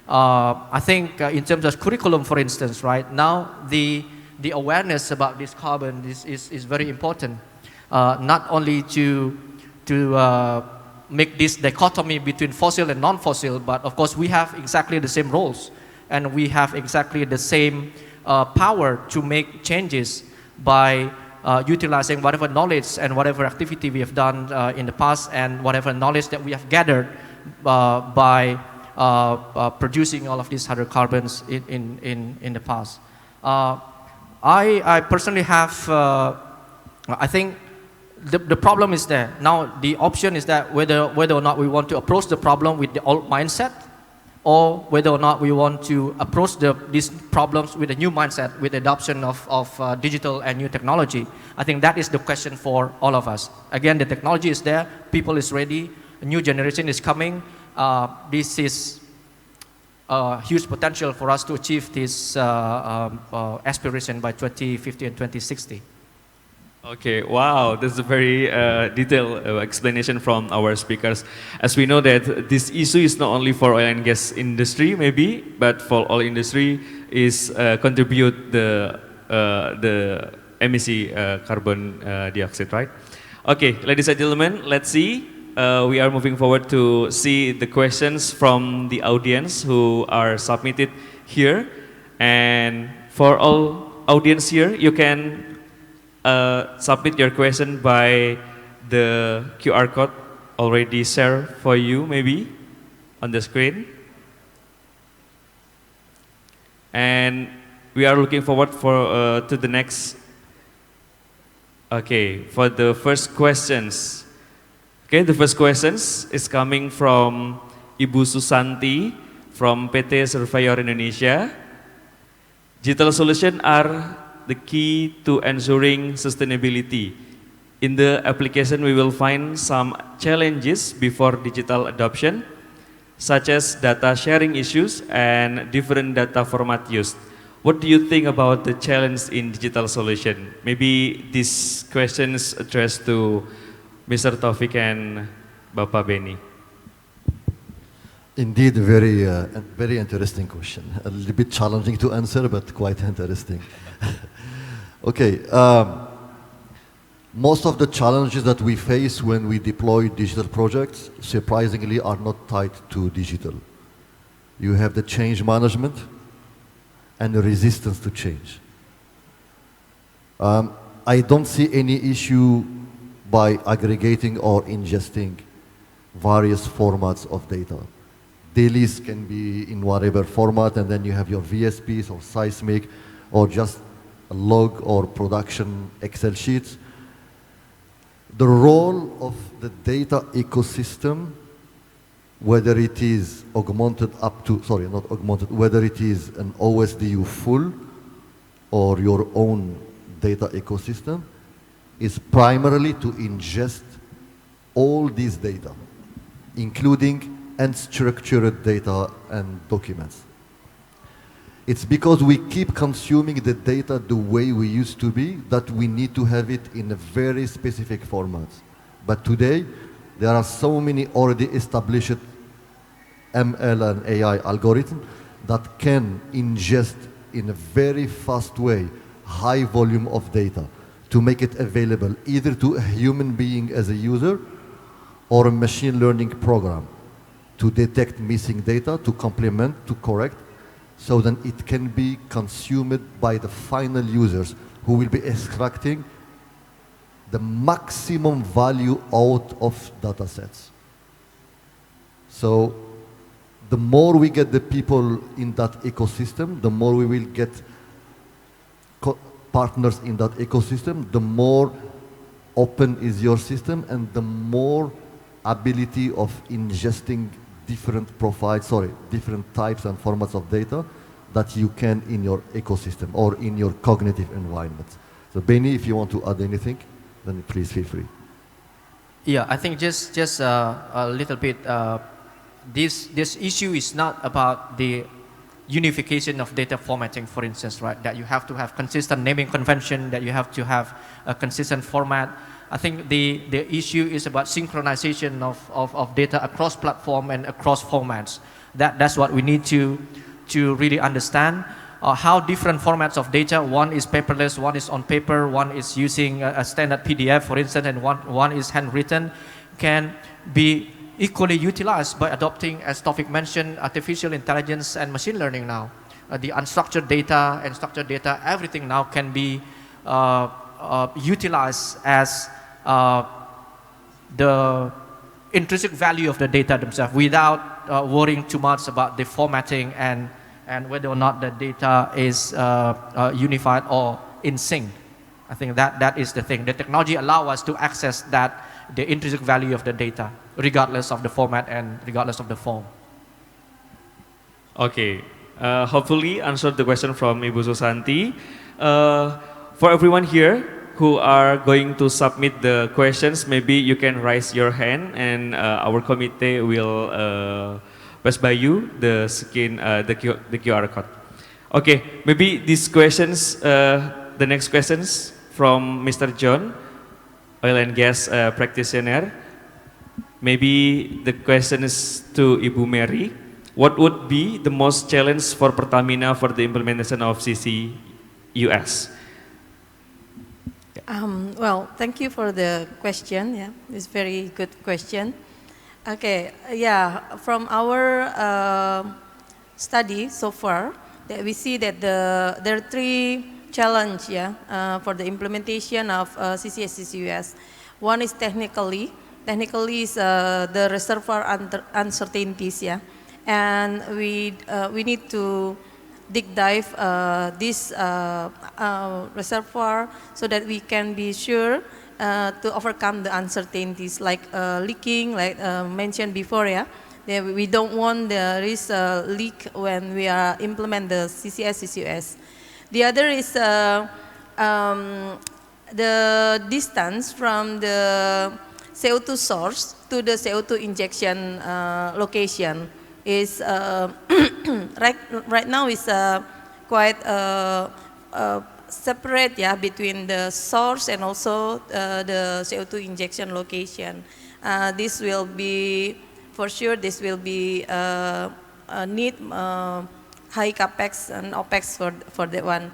I think in terms of curriculum, for instance, right now the awareness about this carbon is very important. Not only to make this dichotomy between fossil and non-fossil, but of course we have exactly the same roles, and we have exactly the same power to make changes by utilizing whatever knowledge and whatever activity we have done in the past, and whatever knowledge that we have gathered by producing all of these hydrocarbons in the past. I personally have, I think the problem is there. Now the option is that whether or not we want to approach the problem with the old mindset, or whether or not we want to approach these problems with a new mindset, with the adoption of digital and new technology. I think that is the question for all of us. Again, the technology is there, people is ready, a new generation is coming. This is a huge potential for us to achieve this aspiration by 2050 and 2060. Okay, wow, that's a very detailed explanation from our speakers. As we know that this issue is not only for oil and gas industry maybe, but for all industry is contribute the emission carbon dioxide, right? Okay, ladies and gentlemen, let's see. We are moving forward to see the questions from the audience who are submitted here. And for all audience here, you can submit your question by the QR code already shared for you maybe on the screen. And we are looking forward for to the next. Okay, for the first questions. Okay, the first questions is coming from Ibu Susanti from PT Surveyor Indonesia. Digital solutions are the key to ensuring sustainability. In the application, we will find some challenges before digital adoption, such as data sharing issues and different data format used. What do you think about the challenge in digital solution? Maybe these questions addressed to Mr. Taufik and Bapak Beni. Indeed, very interesting question. A little bit challenging to answer, but quite interesting. Okay, most of the challenges that we face when we deploy digital projects, surprisingly, are not tied to digital. You have the change management and the resistance to change. I don't see any issue by aggregating or ingesting various formats of data. Dailies can be in whatever format, and then you have your VSPs or seismic or just a log or production Excel sheets. The role of the data ecosystem, whether it is augmented up to, sorry, not augmented, whether it is an OSDU full or your own data ecosystem, is primarily to ingest all these data, including unstructured data and documents. It's because we keep consuming the data the way we used to be that we need to have it in a very specific format. But today, there are so many already established ML and AI algorithms that can ingest in a very fast way high volume of data to make it available either to a human being as a user or a machine learning program to detect missing data, to complement, to correct, so then it can be consumed by the final users who will be extracting the maximum value out of data sets. So the more we get the people in that ecosystem, the more we will get partners in that ecosystem, the more open is your system and the more ability of ingesting different different types and formats of data that you can in your ecosystem or in your cognitive environment. So Benny, if you want to add anything, then please feel free. Yeah, I think just a little bit. This issue is not about the unification of data formatting, for instance, right? That you have to have consistent naming convention, that you have to have a consistent format. I think the issue is about synchronization of data across platform and across formats. That's what we need to really understand. How different formats of data, one is paperless, one is on paper, one is using a standard PDF, for instance, and one is handwritten, can be equally utilized by adopting, as Tawfiq mentioned, artificial intelligence and machine learning now. The unstructured data and structured data, everything now can be utilized as the intrinsic value of the data themselves without worrying too much about the formatting and whether or not the data is unified or in sync. I think that is the thing. The technology allows us to access that, the intrinsic value of the data, regardless of the format and regardless of the form. Okay, hopefully answered the question from Ibu Susanti. For everyone here who are going to submit the questions, maybe you can raise your hand and our committee will pass by you the QR code. Okay, maybe these questions, the next questions from Mr. John, oil and gas practitioner. Maybe the question is to Ibu Mary. What would be the most challenge for Pertamina for the implementation of CCUS? Well, thank you for the question. Yeah, it's a very good question. Okay, yeah, from our study so far, that we see that there are three challenges, for the implementation of CCS. One is technically is the reservoir uncertainties, and we need to dive this reservoir so that we can be sure to overcome the uncertainties like leaking, like mentioned before, that we don't want there is a leak when we are implement the CCS. The other is the distance from the CO2 source to the CO2 injection location is right now is quite separate, between the source and also the CO2 injection location. This will be, for sure, this will be need high capex and opex for that one.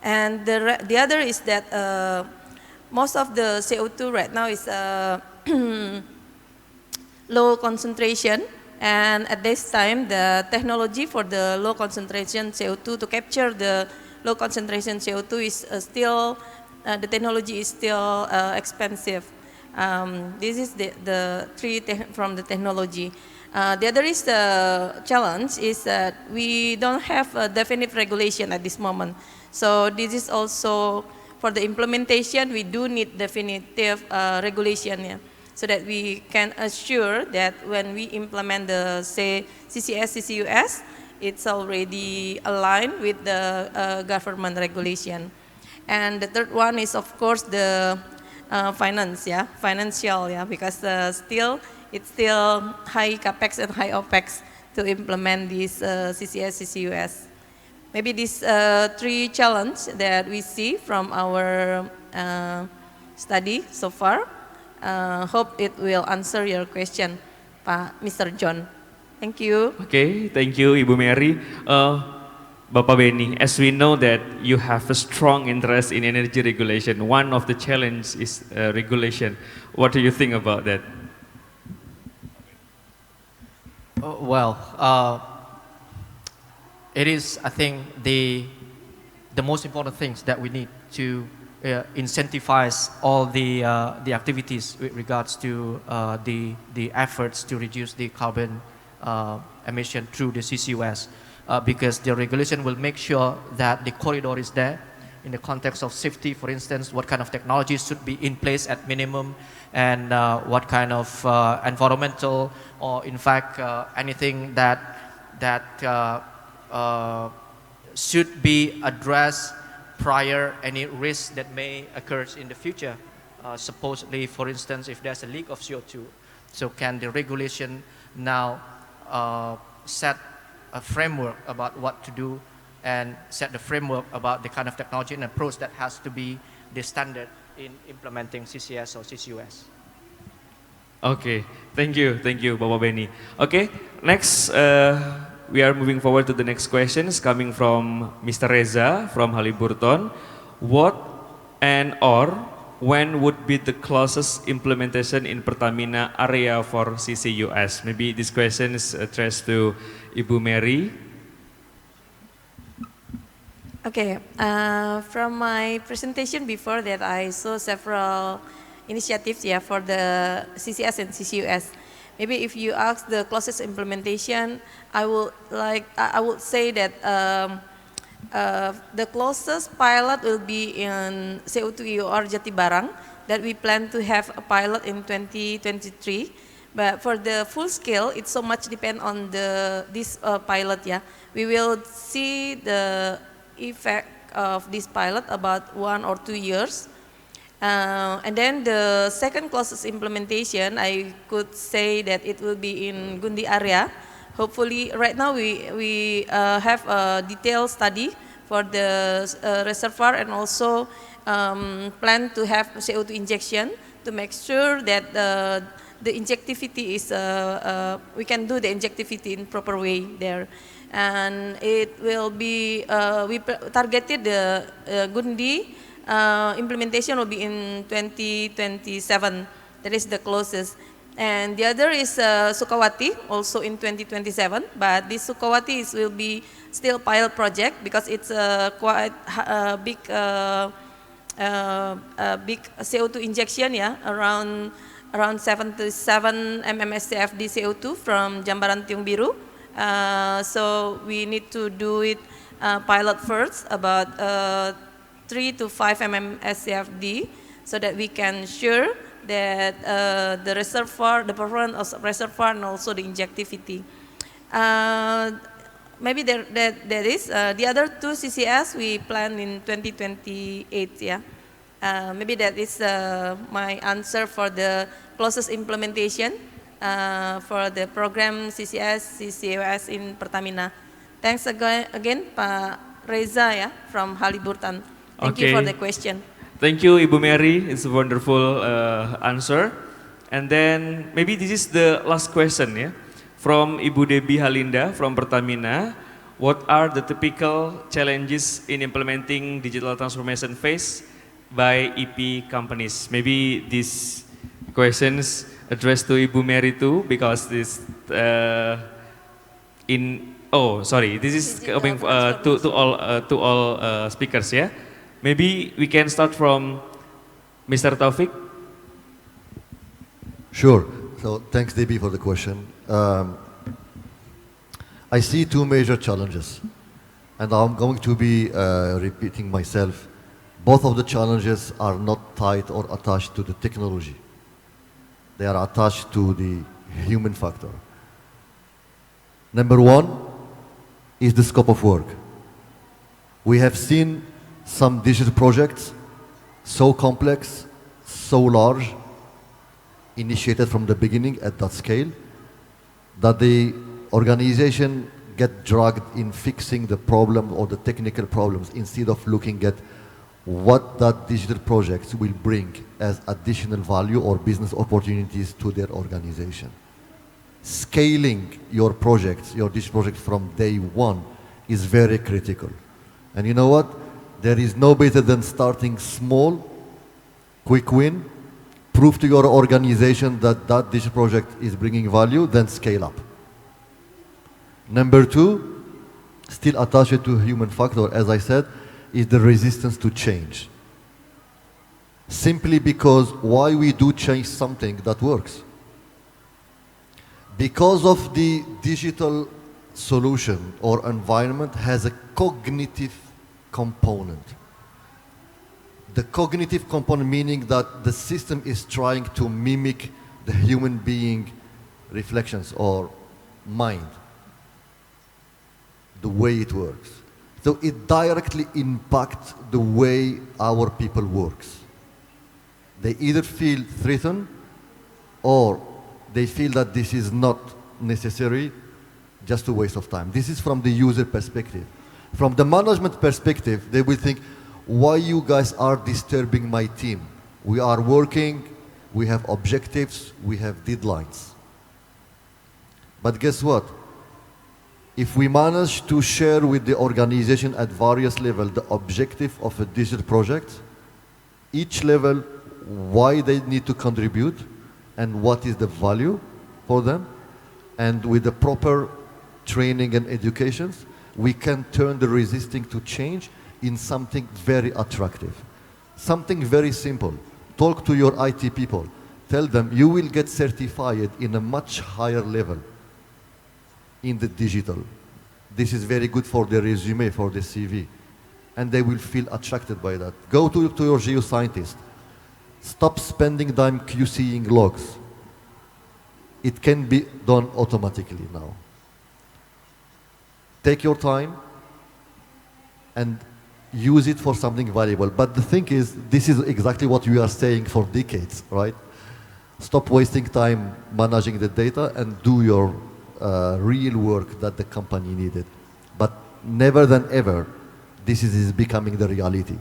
And the other is that most of the CO2 right now is low concentration, and at this time the technology for the low concentration CO2 to capture the low concentration CO2 is still, the technology is still expensive. This is the three from the technology. The other is the challenge is that we don't have a definite regulation at this moment. So this is also for the implementation, we do need definitive regulation, so that we can assure that when we implement the, say, CCUS, it's already aligned with the government regulation. And the third one is, of course, the financial, because it's still high capex and high opex to implement this CCUS. Maybe these three challenges that we see from our study so far, hope it will answer your question, Pak Mr. John. Thank you. Okay, thank you, Ibu Mary. Bapak Benny, as we know that you have a strong interest in energy regulation, one of the challenges is regulation. What do you think about that? Well, it is, I think, the most important things that we need to incentivize all the activities with regards to the efforts to reduce the carbon emission through the CCUS, because the regulation will make sure that the corridor is there in the context of safety, for instance, what kind of technologies should be in place at minimum, and what kind of environmental, or in fact anything that should be addressed prior any risk that may occur in the future. Supposedly, for instance, if there's a leak of CO2, so can the regulation now set a framework about what to do, and set the framework about the kind of technology and approach that has to be the standard in implementing CCS or CCUS. Okay, thank you, Bapak Benny. Okay, next we are moving forward to the next questions coming from Mr. Reza from Haliburton. What and or when would be the closest implementation in Pertamina area for CCUS? Maybe this question is addressed to Ibu Mary. Okay, from my presentation before that, I saw several initiatives, yeah, for the CCS and CCUS. Maybe if you ask the closest implementation, I would say that the closest pilot will be in CO2 EOR Jatibarang, that we plan to have a pilot in 2023. But for the full scale, it so much depend on this pilot. Yeah, we will see the effect of this pilot about 1 or 2 years. And then the second closest implementation, I could say that it will be in Gundi area. Hopefully, right now we have a detailed study for the reservoir, and also plan to have CO2 injection to make sure that the injectivity is, we can do the injectivity in proper way there. And it will be, we targeted the Gundi implementation will be in 2027. That is the closest. And the other is Sukawati, also in 2027. But this Sukawati will be still pilot project, because it's a quite big CO2 injection, yeah, around 77 mmSCFD CO2 from Jambaran Tiung Biru. So we need to do it pilot first, about 3 to 5 mmSCFD, so that we can sure that the reservoir, the performance of reservoir, and also the injectivity. Maybe that is the other two CCS we plan in 2028. Yeah, maybe that is my answer for the closest implementation for the program CCS CCUS in Pertamina. Thanks again, Pak Reza, yeah, from Haliburton. Thank you for the question. Thank you, Ibu Mary. It's a wonderful answer. And then maybe this is the last question, yeah, from Ibu Debbie Halinda from Pertamina. What are the typical challenges in implementing digital transformation phase by EP companies? Maybe these questions addressed to Ibu Mary too, because this this is coming to all speakers, yeah. Maybe we can start from Mr. Taufik. Sure. So thanks, Debbie, for the question. I see two major challenges, and I'm going to be repeating myself. Both of the challenges are not tied or attached to the technology. They are attached to the human factor. Number one is the scope of work. We have seen some digital projects so complex, so large, initiated from the beginning at that scale, that the organization get dragged in fixing the problem or the technical problems instead of looking at what that digital project will bring as additional value or business opportunities to their organization. Scaling your projects, your digital project from day one is very critical. And you know what? There is no better than starting small, quick win, prove to your organization that that digital project is bringing value, then scale up. Number two, still attached to human factor, as I said, is the resistance to change. Simply because why we do change something that works? Because of the digital solution or environment has a cognitive component. The cognitive component meaning that the system is trying to mimic the human being reflections or mind, the way it works. So it directly impacts the way our people works. They either feel threatened or they feel that this is not necessary, just a waste of time. This is from the user perspective. From the management perspective, they will think, why you guys are disturbing my team? We are working, we have objectives, we have deadlines. But guess what? If we manage to share with the organization at various levels the objective of a digital project, each level, why they need to contribute, and what is the value for them, and with the proper training and educations, we can turn the resisting to change in something very attractive. Something very simple. Talk to your IT people. Tell them you will get certified in a much higher level in the digital. This is very good for the resume, for the CV. And they will feel attracted by that. Go to your geoscientist. Stop spending time QCing logs. It can be done automatically now. Take your time and use it for something valuable. But the thing is, this is exactly what we are saying for decades, right? Stop wasting time managing the data and do your real work that the company needed. But never than ever, this is becoming the reality.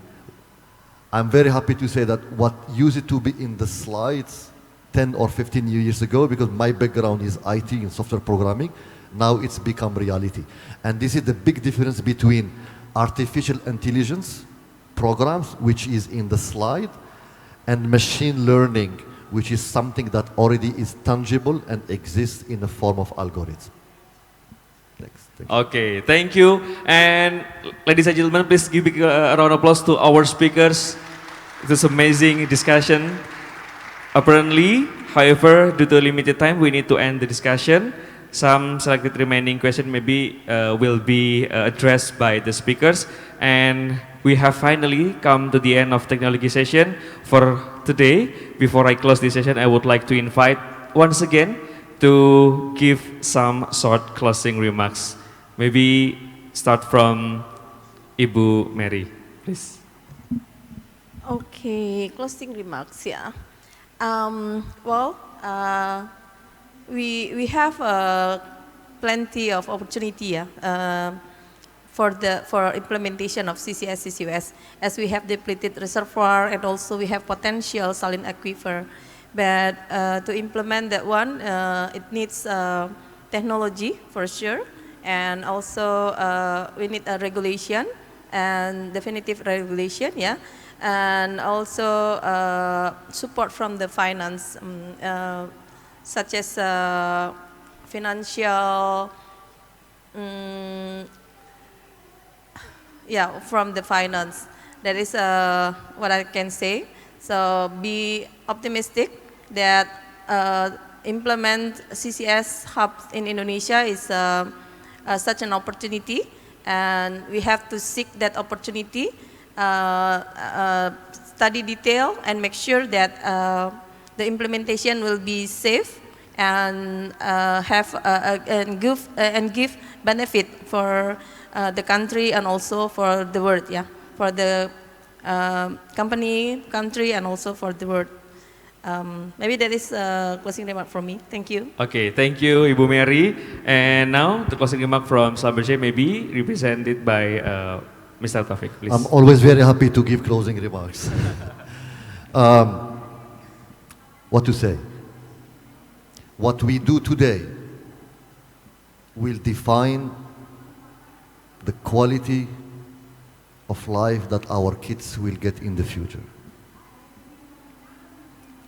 I'm very happy to say that what used to be in the slides 10 or 15 years ago, because my background is IT and software programming, now it's become reality. And this is the big difference between artificial intelligence programs, which is in the slide, and machine learning, which is something that already is tangible and exists in the form of algorithms. Thanks. Thank you. Okay, thank you. And ladies and gentlemen, please give a round of applause to our speakers. This amazing discussion. Apparently, however, due to limited time, we need to end the discussion. Some selected remaining questions maybe will be addressed by the speakers. And we have finally come to the end of technology session for today. Before I close this session, I would like to invite once again to give some short closing remarks. Maybe start from Ibu Mary, please. Okay, closing remarks, yeah. We have plenty of opportunity for implementation of CCS CCUS, as we have depleted reservoir and also we have potential saline aquifer. But to implement that one, it needs technology for sure, and also we need a regulation and definitive regulation, yeah, and also support from the finance. Such as financial, from the finance. That is what I can say. So be optimistic that implement CCS hubs in Indonesia is such an opportunity, and we have to seek that opportunity, study detail, and make sure that the implementation will be safe and give benefit for the country and also for the world, yeah, for the country, and also for the world. Maybe that is a closing remark from me. Thank you. Okay, thank you, Ibu Mary. And now the closing remark from Schlumberger may be represented by Mr. Taufik, please. I'm always very happy to give closing remarks. What to say? What we do today will define the quality of life that our kids will get in the future.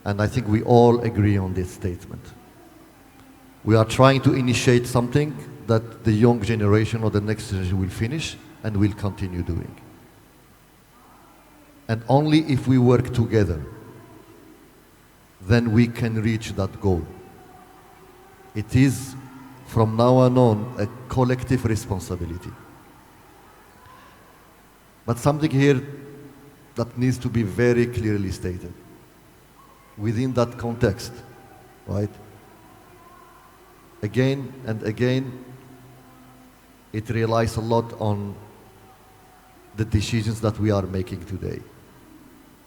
And I think we all agree on this statement. We are trying to initiate something that the young generation or the next generation will finish and will continue doing. And only if we work together, then we can reach that goal. It is, from now on, a collective responsibility. But something here that needs to be very clearly stated. Within that context, right? Again and again, it relies a lot on the decisions that we are making today.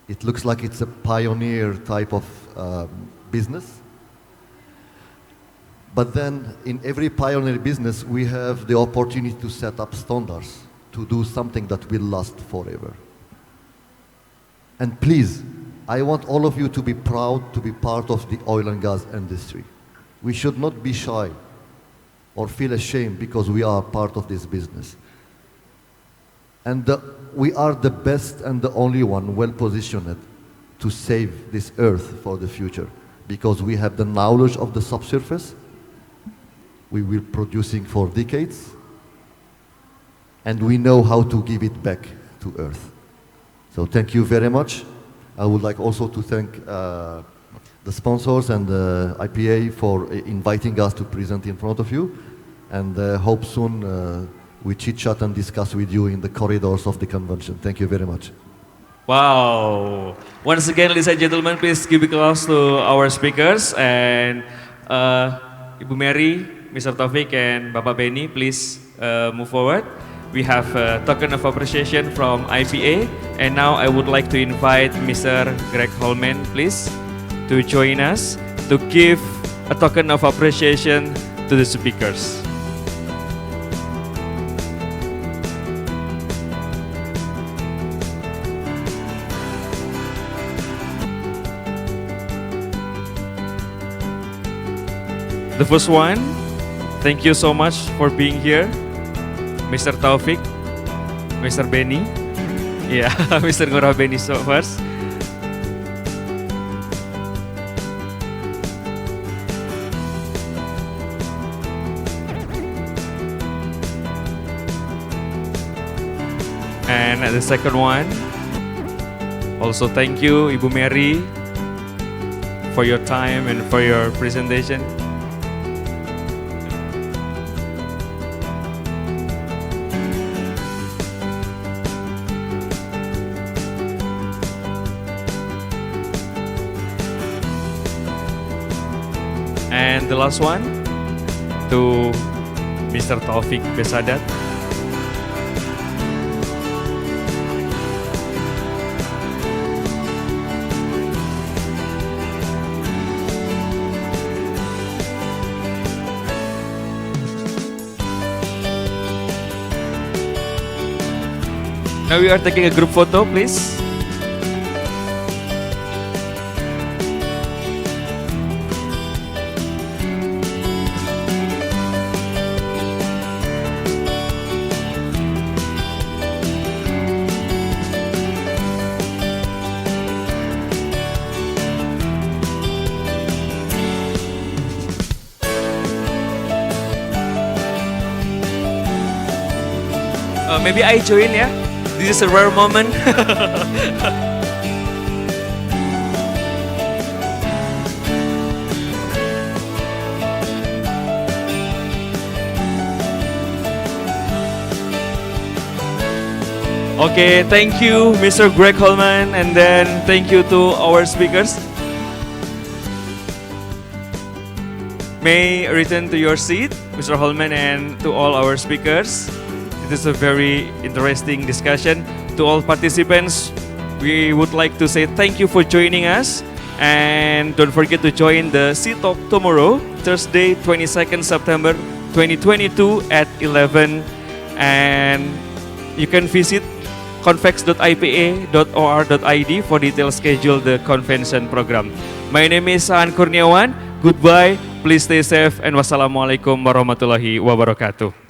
It looks like it's a pioneer type of business. But then in every pioneer business, we have the opportunity to set up standards to do something that will last forever. And please, I want all of you to be proud to be part of the oil and gas industry. We should not be shy or feel ashamed because we are part of this business. And we are the best and the only one well positioned to save this earth for the future because we have the knowledge of the subsurface. We will be producing for decades. And we know how to give it back to earth. So thank you very much. I would like also to thank the sponsors and the IPA for inviting us to present in front of you. And hope soon we chit-chat and discuss with you in the corridors of the convention. Thank you very much. Wow. Once again, ladies and gentlemen, please give applause to our speakers. And Ibu Mary, Mr. Taufik, and Bapak Benny, please move forward. We have a token of appreciation from IPA. And now I would like to invite Mr. Greg Holman, please, to join us to give a token of appreciation to the speakers. The first one, thank you so much for being here, Mr. Taufik, Mr. Benny. Yeah, Mr. Ngurah Benny so first. And the second one, also thank you, Ibu Mary, for your time and for your presentation. And the last one, to Mr. Taufik Besadat. Now we are taking a group photo, please. Maybe I join, ya. This is a rare moment. Okay, thank you, Mr. Greg Holman, and then thank you to our speakers. May return to your seat, Mr. Holman, and to all our speakers. It is a very interesting discussion. To all participants, we would like to say thank you for joining us. And don't forget to join the C-Talk tomorrow, Thursday, 22nd September 2022 at 11. And you can visit convex.ipa.or.id for detailed schedule the convention program. My name is Aan Kurniawan. Goodbye. Please stay safe and wassalamualaikum warahmatullahi wabarakatuh.